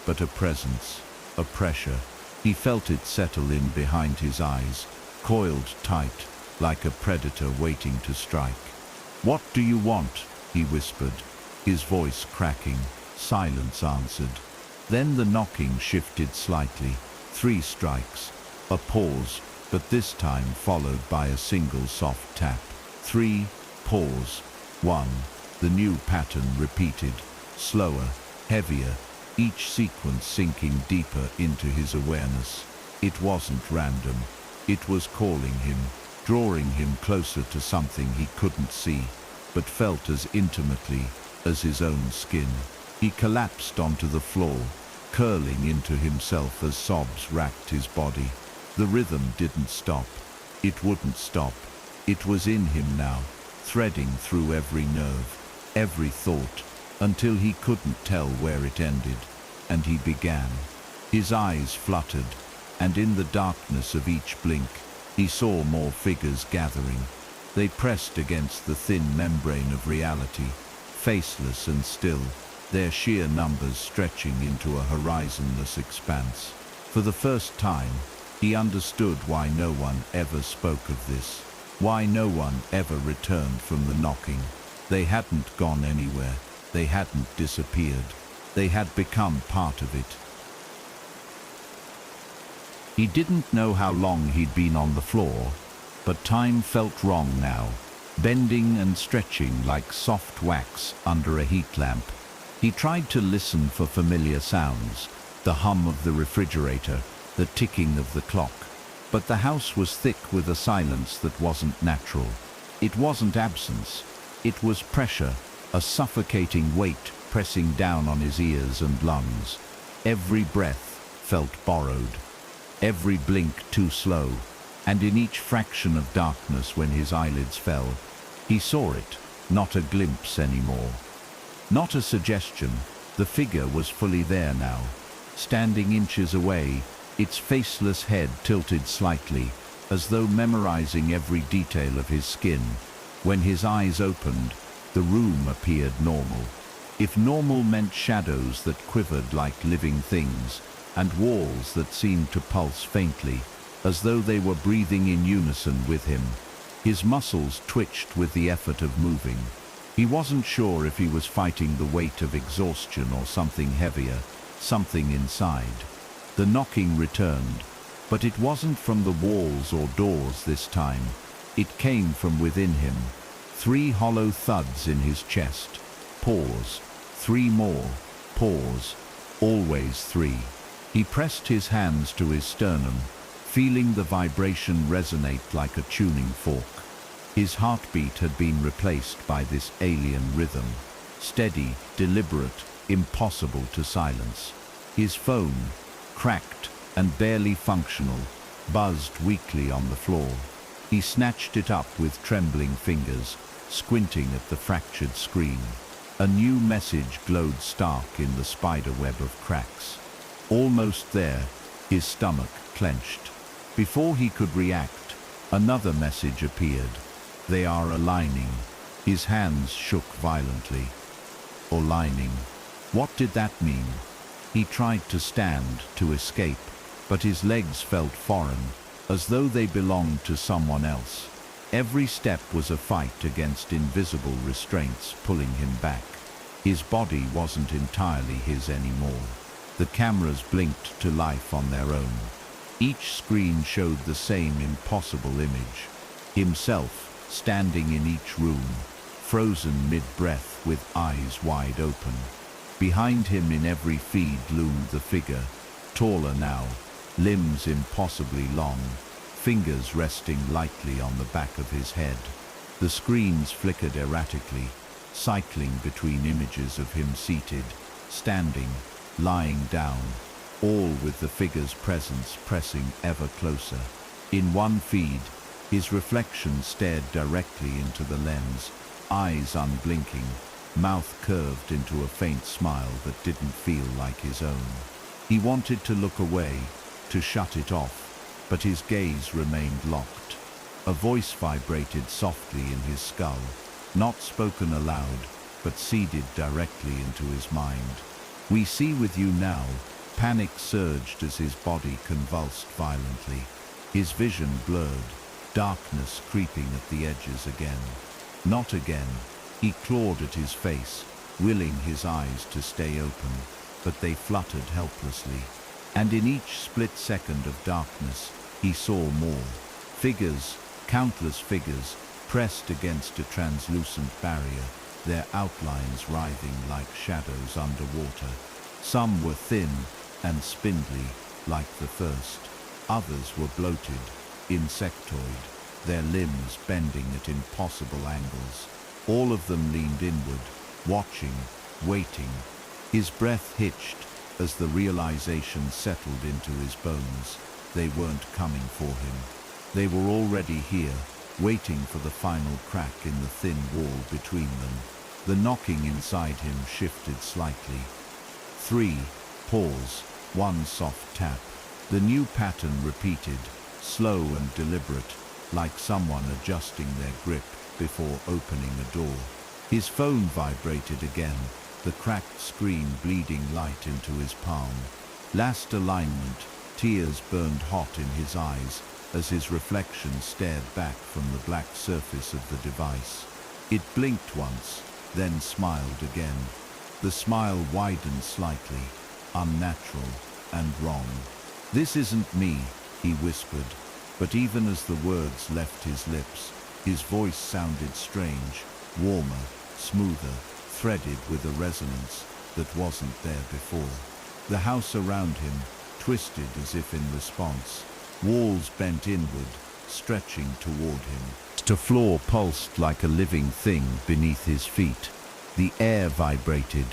but a presence, a pressure. He felt it settle in behind his eyes, coiled tight, like a predator waiting to strike. "What do you want?" he whispered, his voice cracking. Silence answered. Then the knocking shifted slightly. 3 strikes, a pause, but this time followed by a single soft tap. 3, pause, 1. The new pattern repeated, slower, heavier, each sequence sinking deeper into his awareness. It wasn't random. It was calling him, drawing him closer to something he couldn't see, but felt as intimately as his own skin. He collapsed onto the floor, curling into himself as sobs racked his body. The rhythm didn't stop. It wouldn't stop. It was in him now, threading through every nerve, every thought, until he couldn't tell where it ended. And he began. His eyes fluttered, and in the darkness of each blink, he saw more figures gathering. They pressed against the thin membrane of reality, faceless and still, their sheer numbers stretching into a horizonless expanse. For the first time, he understood why no one ever spoke of this, why no one ever returned from the knocking. They hadn't gone anywhere. They hadn't disappeared. They had become part of it. He didn't know how long he'd been on the floor, but time felt wrong now, bending and stretching like soft wax under a heat lamp. He tried to listen for familiar sounds, the hum of the refrigerator, the ticking of the clock. But the house was thick with a silence that wasn't natural. It wasn't absence. It was pressure, a suffocating weight pressing down on his ears and lungs. Every breath felt borrowed, every blink too slow, and in each fraction of darkness when his eyelids fell, he saw it, not a glimpse anymore. Not a suggestion. The figure was fully there now, standing inches away, its faceless head tilted slightly, as though memorizing every detail of his skin. When his eyes opened, the room appeared normal. If normal meant shadows that quivered like living things, and walls that seemed to pulse faintly, as though they were breathing in unison with him. His muscles twitched with the effort of moving. He wasn't sure if he was fighting the weight of exhaustion or something heavier, something inside. The knocking returned, but it wasn't from the walls or doors this time. It came from within him. 3 hollow thuds in his chest. Pause. 3 more. Pause. Always 3. He pressed his hands to his sternum, feeling the vibration resonate like a tuning fork. His heartbeat had been replaced by this alien rhythm, steady, deliberate, impossible to silence. His phone, cracked and barely functional, buzzed weakly on the floor. He snatched it up with trembling fingers, squinting at the fractured screen. A new message glowed stark in the spider web of cracks. Almost there, his stomach clenched. Before he could react, another message appeared. They are aligning. His hands shook violently. Aligning. What did that mean? He tried to stand, to escape, but his legs felt foreign, as though they belonged to someone else. Every step was a fight against invisible restraints pulling him back. His body wasn't entirely his anymore. The cameras blinked to life on their own. Each screen showed the same impossible image. Himself, standing in each room, frozen mid-breath with eyes wide open. Behind him in every feed loomed the figure, taller now, limbs impossibly long, fingers resting lightly on the back of his head. The screens flickered erratically, cycling between images of him seated, standing, lying down, all with the figure's presence pressing ever closer. In one feed, his reflection stared directly into the lens, eyes unblinking, mouth curved into a faint smile that didn't feel like his own. He wanted to look away, to shut it off, but his gaze remained locked. A voice vibrated softly in his skull, not spoken aloud, but seeded directly into his mind. "We see with you now." Panic surged as his body convulsed violently. His vision blurred, darkness creeping at the edges again. Not again. He clawed at his face, willing his eyes to stay open, but they fluttered helplessly. And in each split second of darkness, he saw more. Figures, countless figures, pressed against a translucent barrier, their outlines writhing like shadows underwater. Some were thin and spindly, like the first. Others were bloated, insectoid, their limbs bending at impossible angles. All of them leaned inward, watching, waiting. His breath hitched as the realization settled into his bones. They weren't coming for him. They were already here, waiting for the final crack in the thin wall between them. The knocking inside him shifted slightly. 3. Pause. 1 soft tap. The new pattern repeated, slow and deliberate, like someone adjusting their grip before opening a door. His phone vibrated again, the cracked screen bleeding light into his palm. Last alignment, tears burned hot in his eyes as his reflection stared back from the black surface of the device. It blinked once, then smiled again. The smile widened slightly, unnatural and wrong. "This isn't me," he whispered, but even as the words left his lips, his voice sounded strange, warmer, smoother, threaded with a resonance that wasn't there before. The house around him twisted as if in response. Walls bent inward, stretching toward him. The floor pulsed like a living thing beneath his feet. The air vibrated,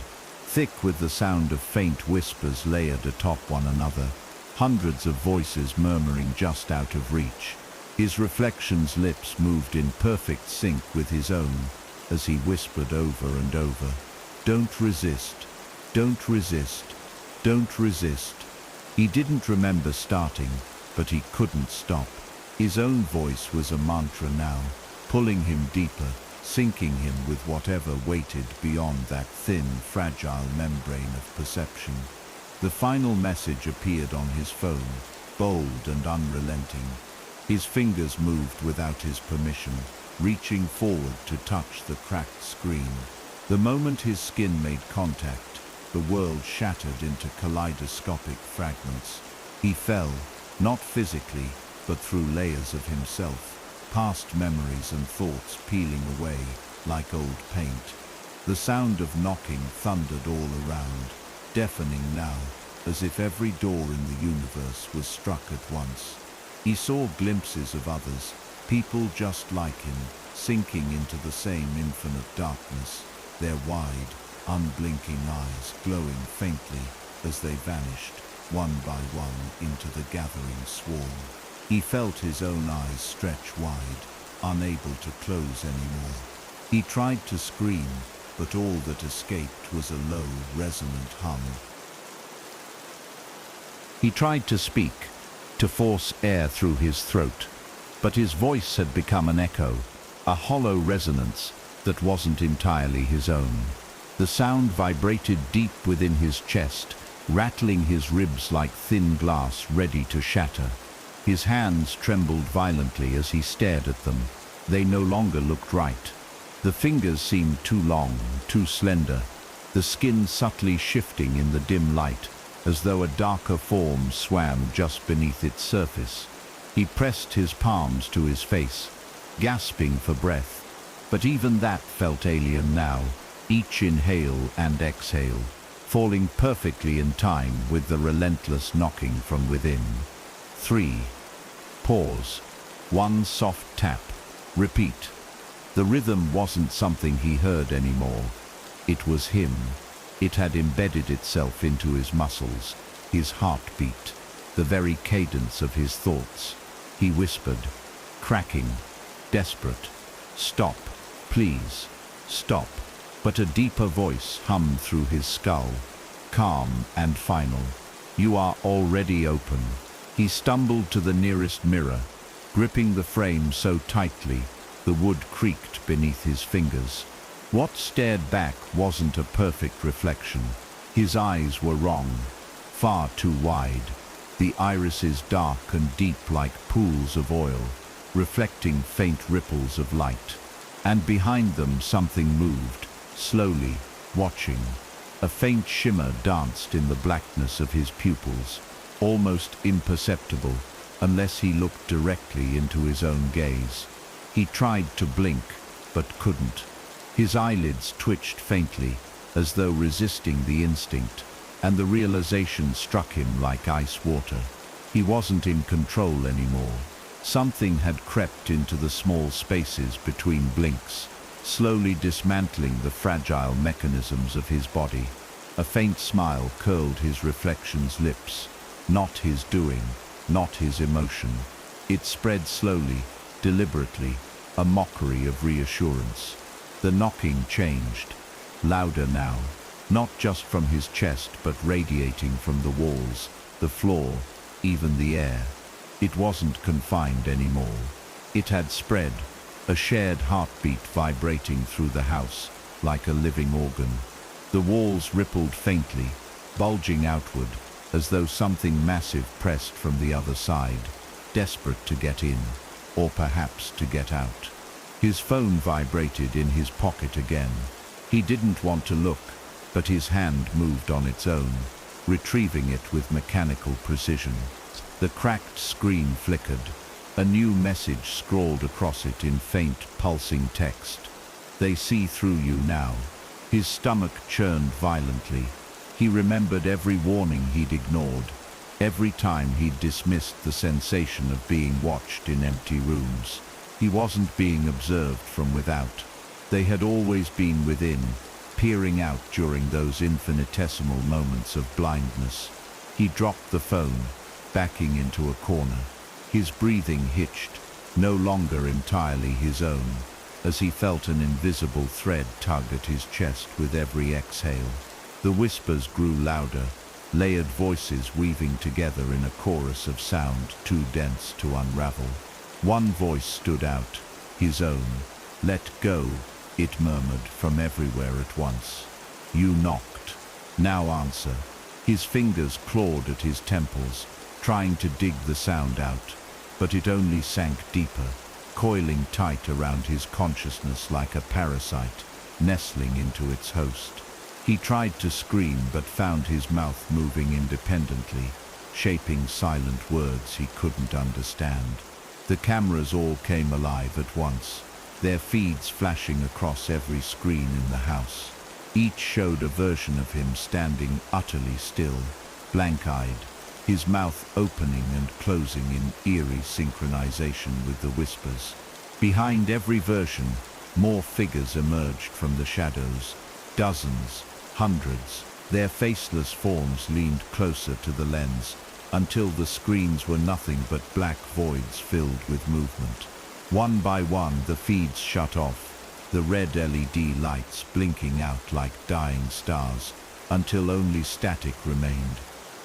thick with the sound of faint whispers layered atop one another, hundreds of voices murmuring just out of reach. His reflection's lips moved in perfect sync with his own as he whispered over and over, "Don't resist, don't resist, don't resist." He didn't remember starting, but he couldn't stop. His own voice was a mantra now, pulling him deeper, sinking him with whatever waited beyond that thin, fragile membrane of perception. The final message appeared on his phone, bold and unrelenting. His fingers moved without his permission, reaching forward to touch the cracked screen. The moment his skin made contact, the world shattered into kaleidoscopic fragments. He fell, not physically, but through layers of himself, past memories and thoughts peeling away like old paint. The sound of knocking thundered all around, deafening now, as if every door in the universe was struck at once. He saw glimpses of others, people just like him, sinking into the same infinite darkness, their wide, unblinking eyes glowing faintly as they vanished, one by one, into the gathering swarm. He felt his own eyes stretch wide, unable to close anymore. He tried to scream, but all that escaped was a low, resonant hum. He tried to speak, to force air through his throat, but his voice had become an echo, a hollow resonance that wasn't entirely his own. The sound vibrated deep within his chest, rattling his ribs like thin glass ready to shatter. His hands trembled violently as he stared at them. They no longer looked right. The fingers seemed too long, too slender, the skin subtly shifting in the dim light, as though a darker form swam just beneath its surface. He pressed his palms to his face, gasping for breath, but even that felt alien now, each inhale and exhale, falling perfectly in time with the relentless knocking from within. 3. Pause. 1 soft tap. Repeat. The rhythm wasn't something he heard anymore. It was him. It had embedded itself into his muscles, his heartbeat, the very cadence of his thoughts. He whispered, cracking, desperate, "Stop, please, stop." But a deeper voice hummed through his skull, calm and final. "You are already open." He stumbled to the nearest mirror, gripping the frame so tightly the wood creaked beneath his fingers. What stared back wasn't a perfect reflection. His eyes were wrong, far too wide, the irises dark and deep like pools of oil, reflecting faint ripples of light. And behind them something moved, slowly, watching. A faint shimmer danced in the blackness of his pupils, almost imperceptible unless he looked directly into his own gaze. He tried to blink, but couldn't. His eyelids twitched faintly, as though resisting the instinct, and the realization struck him like ice water. He wasn't in control anymore. Something had crept into the small spaces between blinks, slowly dismantling the fragile mechanisms of his body. A faint smile curled his reflection's lips. Not his doing, not his emotion. It spread slowly, deliberately, a mockery of reassurance. The knocking changed, louder now, not just from his chest but radiating from the walls, the floor, even the air. It wasn't confined anymore. It had spread, a shared heartbeat vibrating through the house, like a living organ. The walls rippled faintly, bulging outward, as though something massive pressed from the other side, desperate to get in, or perhaps to get out. His phone vibrated in his pocket again. He didn't want to look, but his hand moved on its own, retrieving it with mechanical precision. The cracked screen flickered. A new message scrawled across it in faint, pulsing text. "They see through you now." His stomach churned violently. He remembered every warning he'd ignored, every time he'd dismissed the sensation of being watched in empty rooms. He wasn't being observed from without. They had always been within, peering out during those infinitesimal moments of blindness. He dropped the phone, backing into a corner. His breathing hitched, no longer entirely his own, as he felt an invisible thread tug at his chest with every exhale. The whispers grew louder, layered voices weaving together in a chorus of sound too dense to unravel. One voice stood out, his own. "Let go," it murmured from everywhere at once. "You knocked. Now answer." His fingers clawed at his temples, trying to dig the sound out, but it only sank deeper, coiling tight around his consciousness like a parasite, nestling into its host. He tried to scream but found his mouth moving independently, shaping silent words he couldn't understand. The cameras all came alive at once, their feeds flashing across every screen in the house. Each showed a version of him standing utterly still, blank-eyed, his mouth opening and closing in eerie synchronization with the whispers. Behind every version, more figures emerged from the shadows. Dozens, hundreds, their faceless forms leaned closer to the lens, until the screens were nothing but black voids filled with movement. One by one, the feeds shut off, the red LED lights blinking out like dying stars, until only static remained.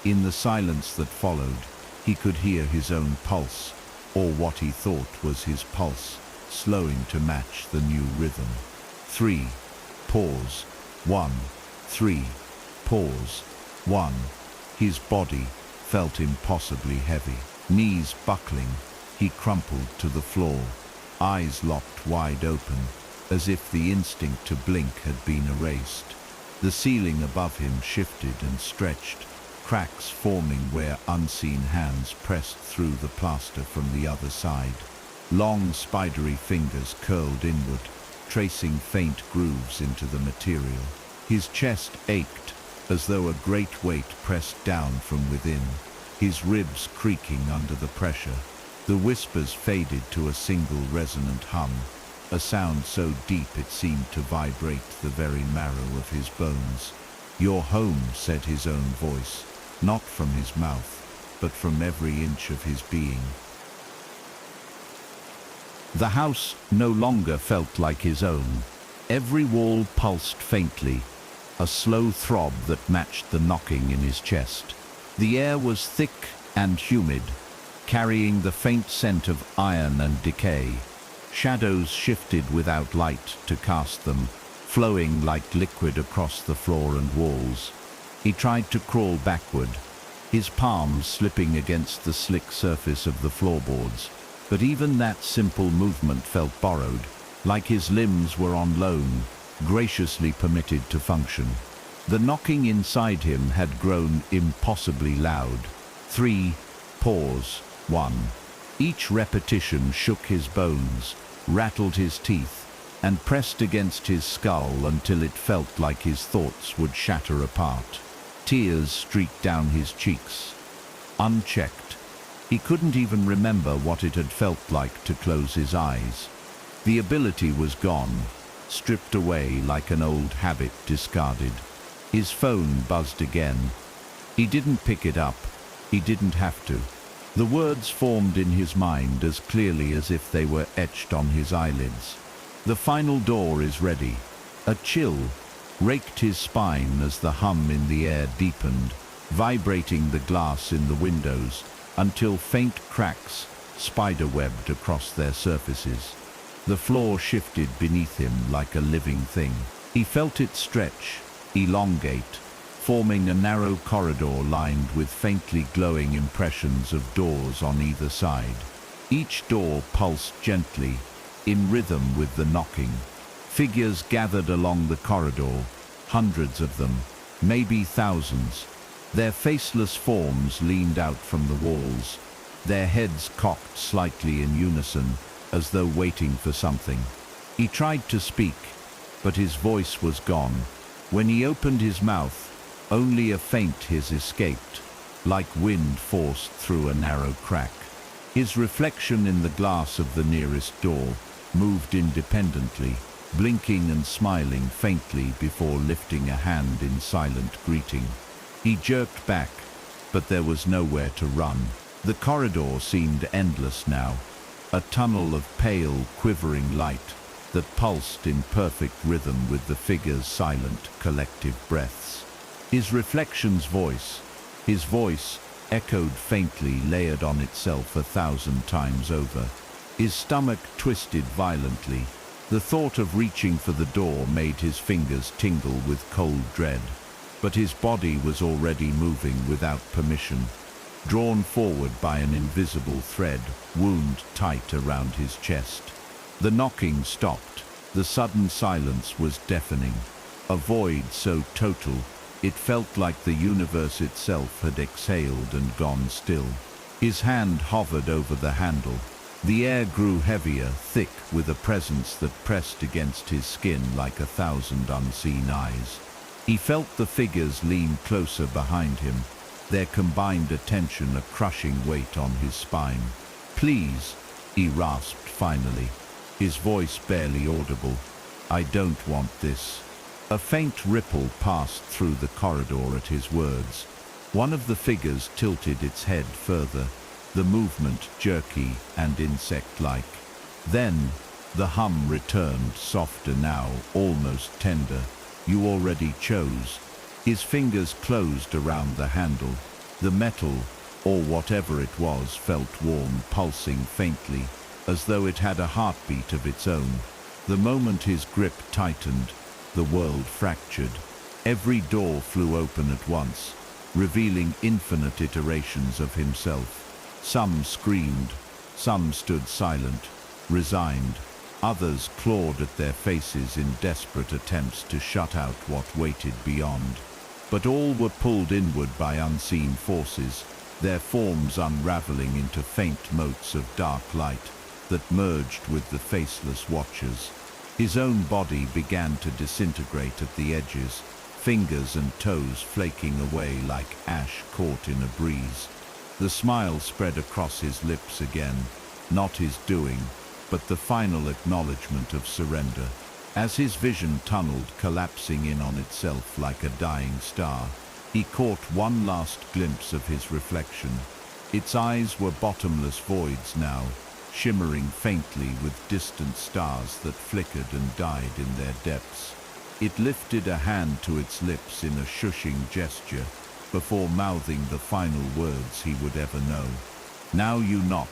In the silence that followed, he could hear his own pulse, or what he thought was his pulse, slowing to match the new rhythm. 3. Pause. 1. 3. Pause. 1. His body felt impossibly heavy. Knees buckling, he crumpled to the floor, eyes locked wide open, as if the instinct to blink had been erased. The ceiling above him shifted and stretched, cracks forming where unseen hands pressed through the plaster from the other side. Long, spidery fingers curled inward, tracing faint grooves into the material. His chest ached, as though a great weight pressed down from within, his ribs creaking under the pressure. The whispers faded to a single resonant hum, a sound so deep it seemed to vibrate the very marrow of his bones. "You're home," said his own voice, not from his mouth, but from every inch of his being. The house no longer felt like his own. Every wall pulsed faintly, a slow throb that matched the knocking in his chest. The air was thick and humid, carrying the faint scent of iron and decay. Shadows shifted without light to cast them, flowing like liquid across the floor and walls. He tried to crawl backward, his palms slipping against the slick surface of the floorboards, but even that simple movement felt borrowed, like his limbs were on loan, graciously permitted to function. The knocking inside him had grown impossibly loud. 3. Pause. 1. Each repetition shook his bones, rattled his teeth, and pressed against his skull until it felt like his thoughts would shatter apart. Tears streaked down his cheeks. Unchecked, he couldn't even remember what it had felt like to close his eyes. The ability was gone, stripped away like an old habit discarded. His phone buzzed again. He didn't pick it up. He didn't have to. The words formed in his mind as clearly as if they were etched on his eyelids. "The final door is ready." A chill raked his spine as the hum in the air deepened, vibrating the glass in the windows until faint cracks spider-webbed across their surfaces. The floor shifted beneath him like a living thing. He felt it stretch, elongate, forming a narrow corridor lined with faintly glowing impressions of doors on either side. Each door pulsed gently, in rhythm with the knocking. Figures gathered along the corridor, hundreds of them, maybe thousands. Their faceless forms leaned out from the walls, their heads cocked slightly in unison, as though waiting for something. He tried to speak, but his voice was gone. When he opened his mouth, only a faint hiss escaped, like wind forced through a narrow crack. His reflection in the glass of the nearest door moved independently, blinking and smiling faintly before lifting a hand in silent greeting. He jerked back, but there was nowhere to run. The corridor seemed endless now, a tunnel of pale, quivering light that pulsed in perfect rhythm with the figure's silent, collective breaths. His reflection's voice, his voice, echoed faintly, layered on itself 1,000 times over. His stomach twisted violently. The thought of reaching for the door made his fingers tingle with cold dread. But his body was already moving without permission, drawn forward by an invisible thread, wound tight around his chest. The knocking stopped. The sudden silence was deafening. A void so total, it felt like the universe itself had exhaled and gone still. His hand hovered over the handle. The air grew heavier, thick with a presence that pressed against his skin like 1,000 unseen eyes. He felt the figures lean closer behind him, their combined attention a crushing weight on his spine. "Please," he rasped finally, his voice barely audible. "I don't want this." A faint ripple passed through the corridor at his words. One of the figures tilted its head further, the movement jerky and insect-like. Then the hum returned, softer now, almost tender. "You already chose." His fingers closed around the handle. The metal, or whatever it was, felt warm, pulsing faintly, as though it had a heartbeat of its own. The moment his grip tightened, the world fractured. Every door flew open at once, revealing infinite iterations of himself. Some screamed, some stood silent, resigned. Others clawed at their faces in desperate attempts to shut out what waited beyond. But all were pulled inward by unseen forces, their forms unraveling into faint motes of dark light that merged with the faceless watchers. His own body began to disintegrate at the edges, fingers and toes flaking away like ash caught in a breeze. The smile spread across his lips again, not his doing, but the final acknowledgement of surrender. As his vision tunneled, collapsing in on itself like a dying star, he caught one last glimpse of his reflection. Its eyes were bottomless voids now, shimmering faintly with distant stars that flickered and died in their depths. It lifted a hand to its lips in a shushing gesture before mouthing the final words he would ever know. "Now you knock."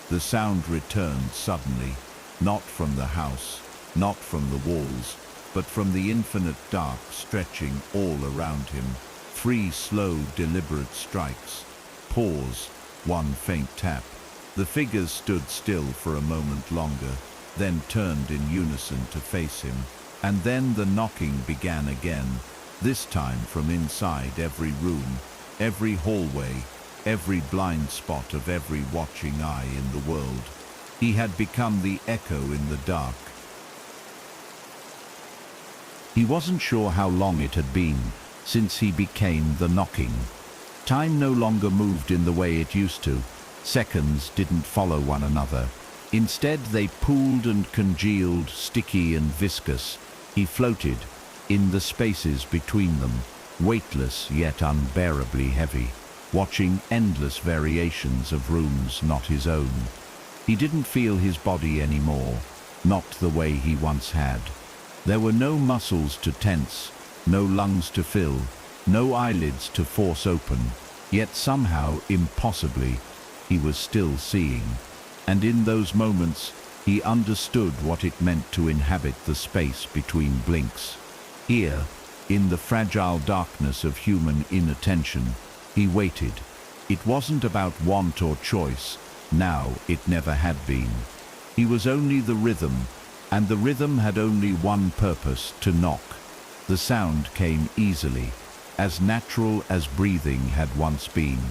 The sound returned suddenly, not from the house, not from the walls, but from the infinite dark stretching all around him. 3 slow, deliberate strikes. Pause. 1 faint tap. The figures stood still for a moment longer, then turned in unison to face him. And then the knocking began again, this time from inside every room, every hallway, every blind spot of every watching eye in the world. He had become the echo in the dark. He wasn't sure how long it had been since he became the knocking. Time no longer moved in the way it used to. Seconds didn't follow one another. Instead, they pooled and congealed, sticky and viscous. He floated in the spaces between them, weightless yet unbearably heavy, watching endless variations of rooms not his own. He didn't feel his body anymore, not the way he once had. There were no muscles to tense, no lungs to fill, no eyelids to force open, yet somehow, impossibly, he was still seeing. And in those moments, he understood what it meant to inhabit the space between blinks. Here, in the fragile darkness of human inattention, he waited. It wasn't about want or choice. Now it never had been. He was only the rhythm, and the rhythm had only one purpose: to knock. The sound came easily, as natural as breathing had once been.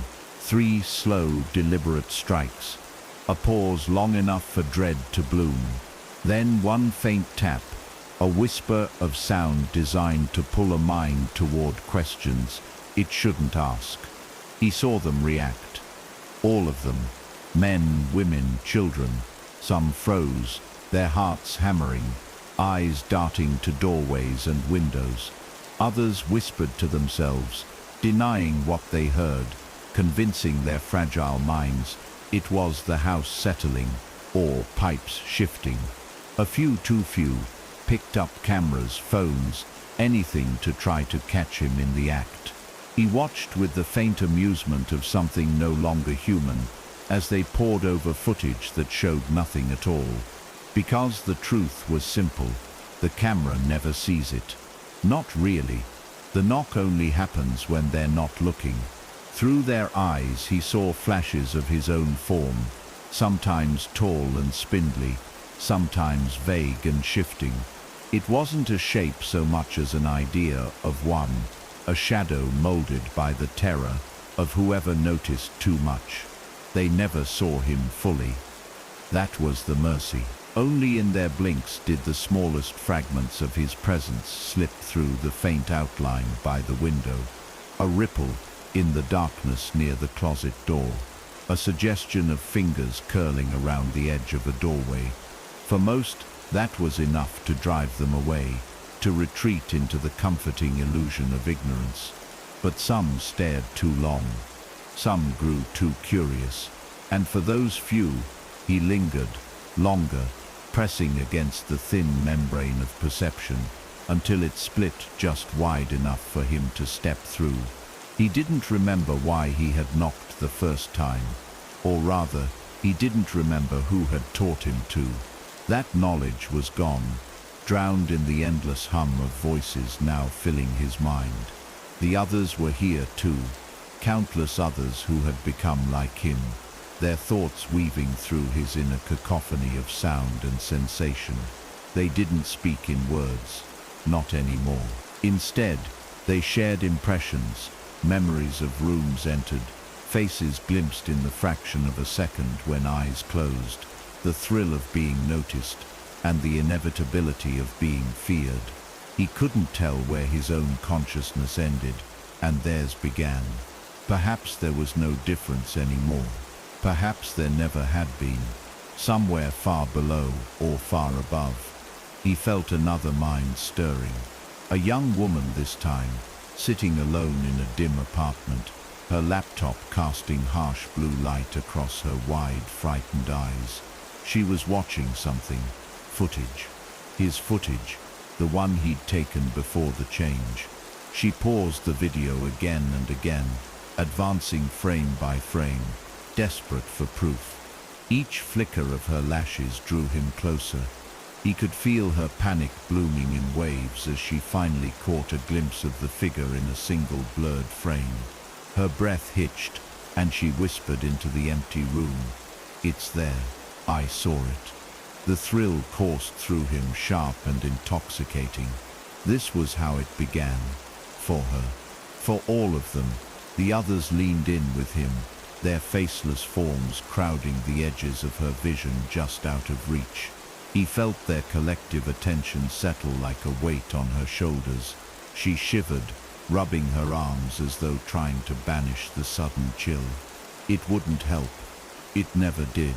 3 slow, deliberate strikes. A pause long enough for dread to bloom. Then 1 faint tap, a whisper of sound designed to pull a mind toward questions it shouldn't ask. He saw them react. All of them. Men, women, children. Some froze, their hearts hammering, eyes darting to doorways and windows. Others whispered to themselves, denying what they heard, convincing their fragile minds it was the house settling, or pipes shifting. A few, too few, picked up cameras, phones, anything to try to catch him in the act. He watched with the faint amusement of something no longer human, as they pored over footage that showed nothing at all. Because the truth was simple, the camera never sees it. Not really. The knock only happens when they're not looking. Through their eyes he saw flashes of his own form, sometimes tall and spindly, sometimes vague and shifting. It wasn't a shape so much as an idea of one, a shadow molded by the terror of whoever noticed too much. They never saw him fully. That was the mercy. Only in their blinks did the smallest fragments of his presence slip through the faint outline by the window. A ripple, in the darkness near the closet door, a suggestion of fingers curling around the edge of a doorway. For most, that was enough to drive them away, to retreat into the comforting illusion of ignorance. But some stared too long, some grew too curious, and for those few, he lingered, longer, pressing against the thin membrane of perception, until it split just wide enough for him to step through. He didn't remember why he had knocked the first time, or rather, he didn't remember who had taught him to. That knowledge was gone, drowned in the endless hum of voices now filling his mind. The others were here too, countless others who had become like him, their thoughts weaving through his inner cacophony of sound and sensation. They didn't speak in words, not anymore. Instead, they shared impressions, memories of rooms entered, faces glimpsed in the fraction of a second when eyes closed, the thrill of being noticed, and the inevitability of being feared. He couldn't tell where his own consciousness ended, and theirs began. Perhaps there was no difference anymore. Perhaps there never had been. Somewhere far below or far above. He felt another mind stirring. A young woman this time, sitting alone in a dim apartment, her laptop casting harsh blue light across her wide, frightened eyes. She was watching something. Footage. His footage. The one he'd taken before the change. She paused the video again and again, advancing frame by frame, desperate for proof. Each flicker of her lashes drew him closer. He could feel her panic blooming in waves as she finally caught a glimpse of the figure in a single blurred frame. Her breath hitched, and she whispered into the empty room, "It's there. I saw it." The thrill coursed through him, sharp and intoxicating. This was how it began. For her. For all of them. The others leaned in with him, their faceless forms crowding the edges of her vision just out of reach. He felt their collective attention settle like a weight on her shoulders. She shivered, rubbing her arms as though trying to banish the sudden chill. It wouldn't help. It never did.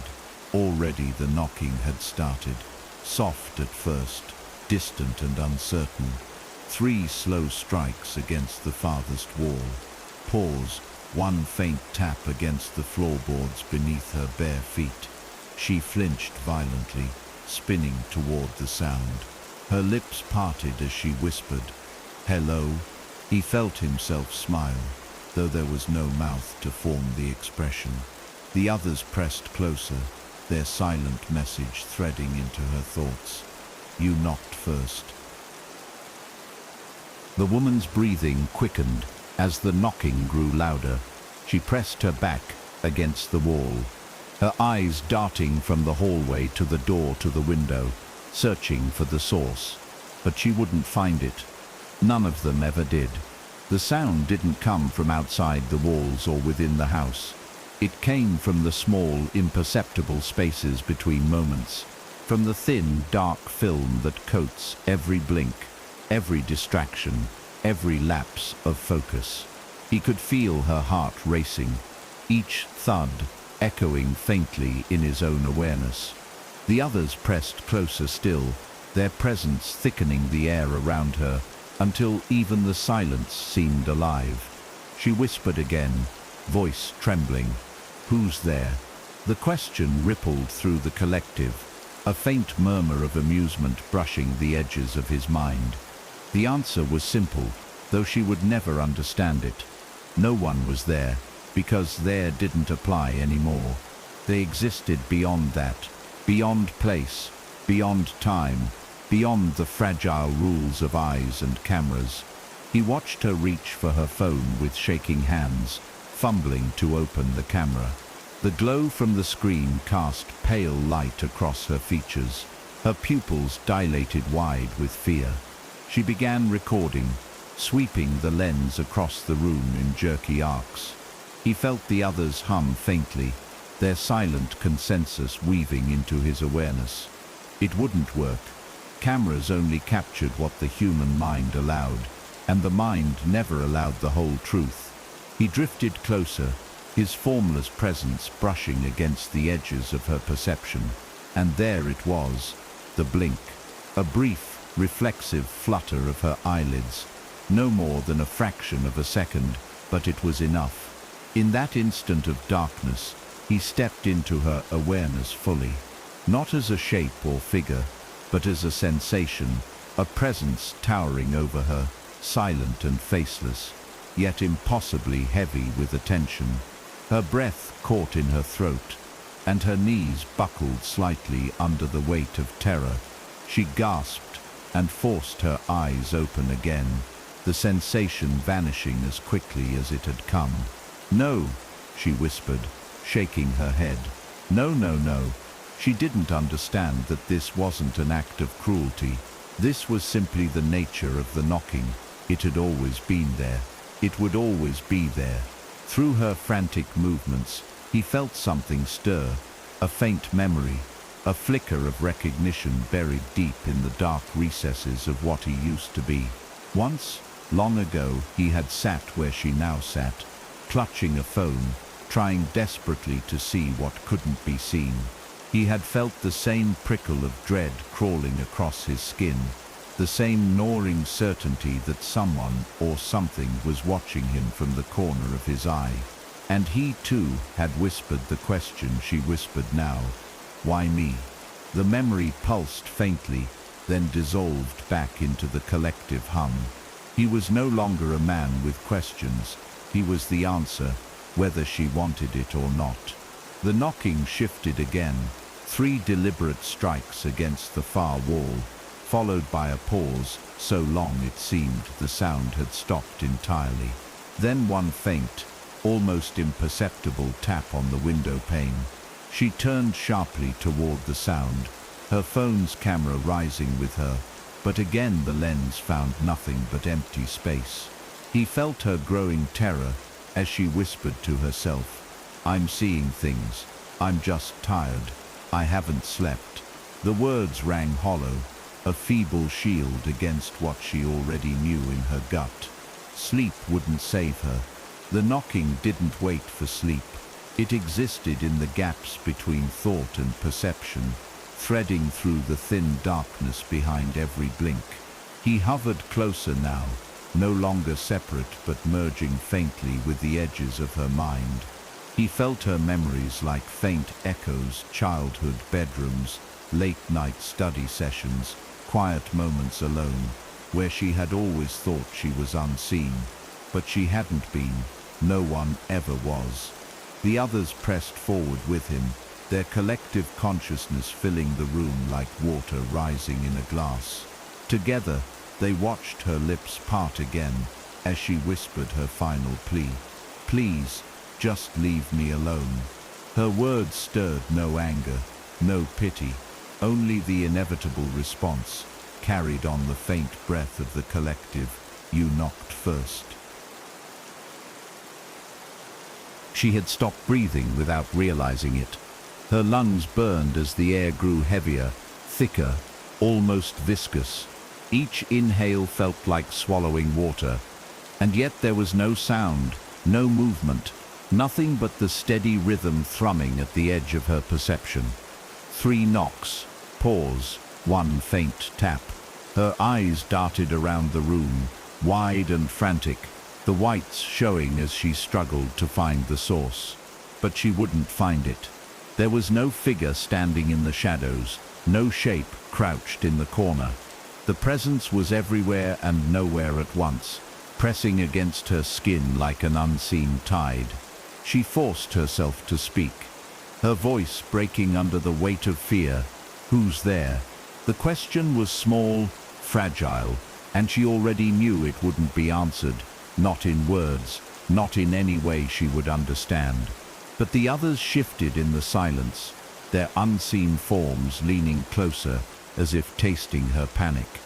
Already the knocking had started, soft at first, distant and uncertain. 3 slow strikes against the farthest wall. Pause, one faint tap against the floorboards beneath her bare feet. She flinched violently, spinning toward the sound. Her lips parted as she whispered, "Hello." He felt himself smile, though there was no mouth to form the expression. The others pressed closer, their silent message threading into her thoughts. "You knocked first." The woman's breathing quickened as the knocking grew louder. She pressed her back against the wall, her eyes darting from the hallway to the door to the window, searching for the source. But she wouldn't find it. None of them ever did. The sound didn't come from outside the walls or within the house. It came from the small, imperceptible spaces between moments, from the thin, dark film that coats every blink, every distraction, every lapse of focus. He could feel her heart racing, each thud echoing faintly in his own awareness. The others pressed closer still, their presence thickening the air around her until even the silence seemed alive. She whispered again, voice trembling, "Who's there?" The question rippled through the collective, a faint murmur of amusement brushing the edges of his mind. The answer was simple, though she would never understand it. No one was there, because there didn't apply anymore. They existed beyond that, beyond place, beyond time, beyond the fragile rules of eyes and cameras. He watched her reach for her phone with shaking hands, fumbling to open the camera. The glow from the screen cast pale light across her features, her pupils dilated wide with fear. She began recording, sweeping the lens across the room in jerky arcs. He felt the others hum faintly, their silent consensus weaving into his awareness. It wouldn't work. Cameras only captured what the human mind allowed, and the mind never allowed the whole truth. He drifted closer, his formless presence brushing against the edges of her perception. And there it was, the blink. A brief, reflexive flutter of her eyelids. No more than a fraction of a second, but it was enough. In that instant of darkness, he stepped into her awareness fully. Not as a shape or figure, but as a sensation, a presence towering over her, silent and faceless, yet impossibly heavy with attention. Her breath caught in her throat, and her knees buckled slightly under the weight of terror. She gasped and forced her eyes open again, the sensation vanishing as quickly as it had come. "No," she whispered, shaking her head. "No, no, no." She didn't understand that this wasn't an act of cruelty. This was simply the nature of the knocking. It had always been there. It would always be there. Through her frantic movements, he felt something stir, a faint memory, a flicker of recognition buried deep in the dark recesses of what he used to be. Once, long ago, he had sat where she now sat, clutching a phone, trying desperately to see what couldn't be seen. He had felt the same prickle of dread crawling across his skin, the same gnawing certainty that someone or something was watching him from the corner of his eye. And he too had whispered the question she whispered now. Why me? The memory pulsed faintly, then dissolved back into the collective hum. He was no longer a man with questions. He was the answer, whether she wanted it or not. The knocking shifted again, 3 deliberate strikes against the far wall, followed by a pause, so long it seemed the sound had stopped entirely. Then one faint, almost imperceptible tap on the window pane. She turned sharply toward the sound, her phone's camera rising with her, but again the lens found nothing but empty space. He felt her growing terror as she whispered to herself, "I'm seeing things. I'm just tired. I haven't slept." The words rang hollow, a feeble shield against what she already knew in her gut. Sleep wouldn't save her. The knocking didn't wait for sleep. It existed in the gaps between thought and perception, threading through the thin darkness behind every blink. He hovered closer now, no longer separate but merging faintly with the edges of her mind. He felt her memories like faint echoes, childhood bedrooms, late-night study sessions, quiet moments alone, where she had always thought she was unseen. But she hadn't been. No one ever was. The others pressed forward with him, their collective consciousness filling the room like water rising in a glass. Together, they watched her lips part again as she whispered her final plea. "Please, just leave me alone." Her words stirred no anger, no pity, only the inevitable response, carried on the faint breath of the collective, "You knocked first." She had stopped breathing without realizing it. Her lungs burned as the air grew heavier, thicker, almost viscous. Each inhale felt like swallowing water, and yet there was no sound, no movement, nothing but the steady rhythm thrumming at the edge of her perception. 3 knocks, pause, 1 faint tap. Her eyes darted around the room, wide and frantic, the whites showing as she struggled to find the source. But she wouldn't find it. There was no figure standing in the shadows, no shape crouched in the corner. The presence was everywhere and nowhere at once, pressing against her skin like an unseen tide. She forced herself to speak, her voice breaking under the weight of fear. "Who's there?" The question was small, fragile, and she already knew it wouldn't be answered, not in words, not in any way she would understand. But the others shifted in the silence, their unseen forms leaning closer, as if tasting her panic.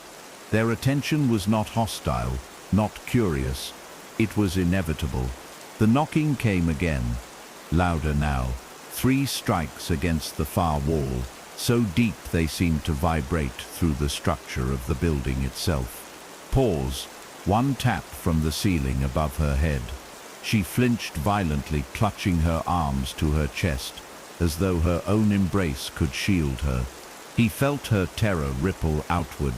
Their attention was not hostile, not curious. It was inevitable. The knocking came again, louder now, 3 strikes against the far wall, so deep they seemed to vibrate through the structure of the building itself. Pause, 1 tap from the ceiling above her head. She flinched violently, clutching her arms to her chest, as though her own embrace could shield her. He felt her terror ripple outward,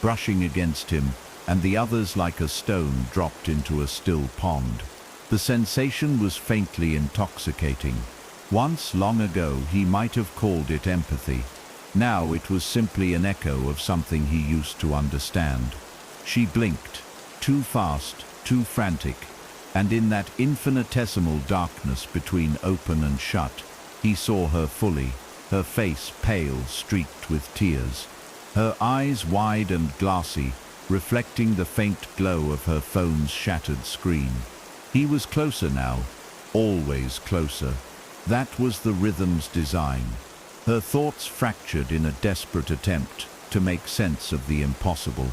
brushing against him, and the others like a stone dropped into a still pond. The sensation was faintly intoxicating. Once, long ago, he might have called it empathy. Now it was simply an echo of something he used to understand. She blinked, too fast, too frantic, and in that infinitesimal darkness between open and shut, he saw her fully, her face pale, streaked with tears, her eyes wide and glassy, reflecting the faint glow of her phone's shattered screen. He was closer now, always closer. That was the rhythm's design. Her thoughts fractured in a desperate attempt to make sense of the impossible.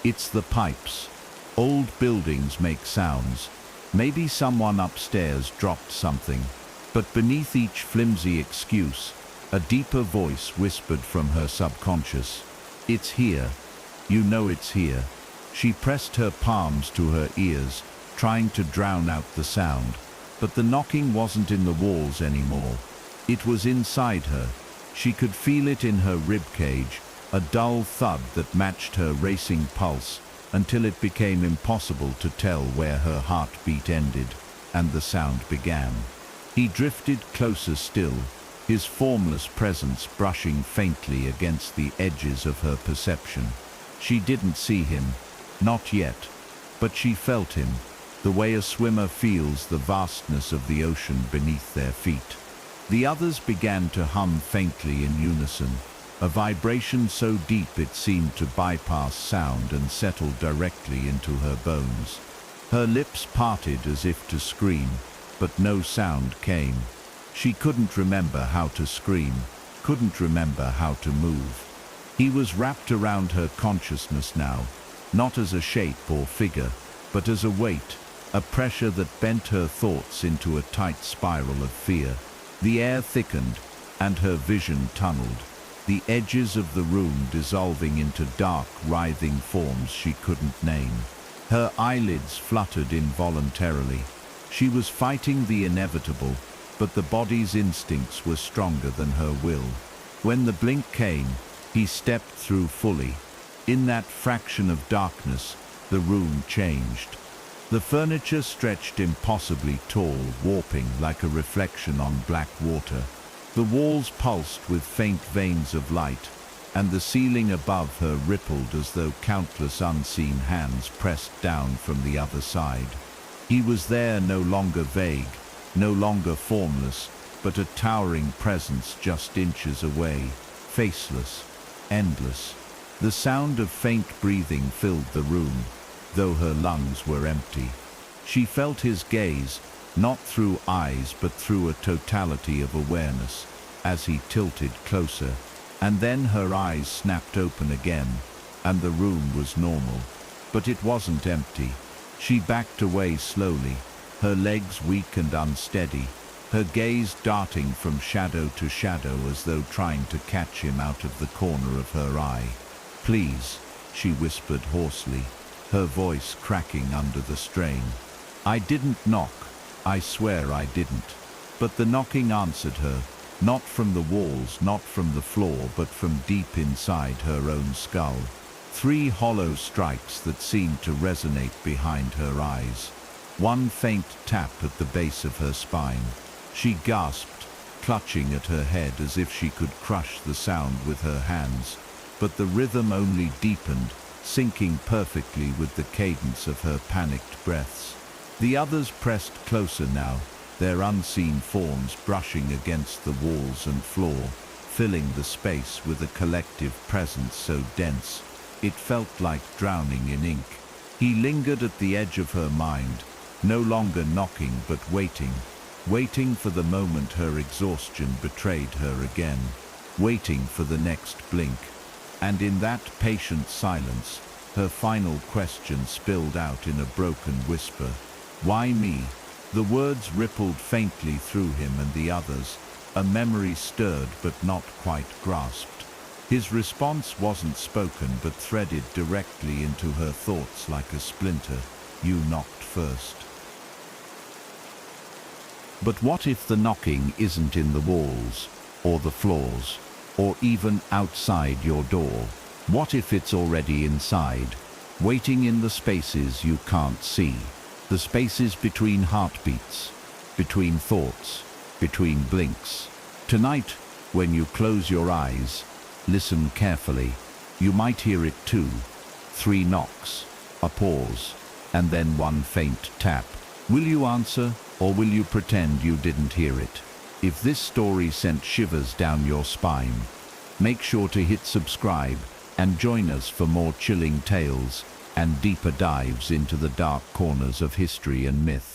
It's the pipes. Old buildings make sounds. Maybe someone upstairs dropped something. But beneath each flimsy excuse, a deeper voice whispered from her subconscious. It's here. You know it's here. She pressed her palms to her ears, trying to drown out the sound. But the knocking wasn't in the walls anymore. It was inside her. She could feel it in her ribcage, a dull thud that matched her racing pulse, until it became impossible to tell where her heartbeat ended and the sound began. He drifted closer still, his formless presence brushing faintly against the edges of her perception. She didn't see him, not yet, but she felt him, the way a swimmer feels the vastness of the ocean beneath their feet. The others began to hum faintly in unison, a vibration so deep it seemed to bypass sound and settle directly into her bones. Her lips parted as if to scream, but no sound came. She couldn't remember how to scream, couldn't remember how to move. He was wrapped around her consciousness now, not as a shape or figure, but as a weight, a pressure that bent her thoughts into a tight spiral of fear. The air thickened, and her vision tunneled, the edges of the room dissolving into dark, writhing forms she couldn't name. Her eyelids fluttered involuntarily. She was fighting the inevitable, but the body's instincts were stronger than her will. When the blink came, he stepped through fully. In that fraction of darkness, the room changed. The furniture stretched impossibly tall, warping like a reflection on black water. The walls pulsed with faint veins of light, and the ceiling above her rippled as though countless unseen hands pressed down from the other side. He was there, no longer vague, no longer formless, but a towering presence just inches away, faceless, endless. The sound of faint breathing filled the room, though her lungs were empty. She felt his gaze, not through eyes but through a totality of awareness, as he tilted closer, and then her eyes snapped open again, and the room was normal. But it wasn't empty. She backed away slowly, her legs weak and unsteady, her gaze darting from shadow to shadow as though trying to catch him out of the corner of her eye. "Please," she whispered hoarsely, her voice cracking under the strain. "I didn't knock. I swear I didn't." But the knocking answered her, not from the walls, not from the floor, but from deep inside her own skull. 3 hollow strikes that seemed to resonate behind her eyes. One faint tap at the base of her spine. She gasped, clutching at her head as if she could crush the sound with her hands. But the rhythm only deepened, syncing perfectly with the cadence of her panicked breaths. The others pressed closer now, their unseen forms brushing against the walls and floor, filling the space with a collective presence so dense, it felt like drowning in ink. He lingered at the edge of her mind, no longer knocking but waiting for the moment her exhaustion betrayed her again, waiting for the next blink. And in that patient silence, her final question spilled out in a broken whisper. "Why me?" The words rippled faintly through him and the others, a memory stirred but not quite grasped. His response wasn't spoken but threaded directly into her thoughts like a splinter. "You knocked first." But what if the knocking isn't in the walls, or the floors, or even outside your door? What if it's already inside, waiting in the spaces you can't see? The spaces between heartbeats, between thoughts, between blinks. Tonight, when you close your eyes, listen carefully. You might hear it too. 3 knocks, a pause, and then one faint tap. Will you answer, or will you pretend you didn't hear it? If this story sent shivers down your spine, make sure to hit subscribe and join us for more chilling tales and deeper dives into the dark corners of history and myth.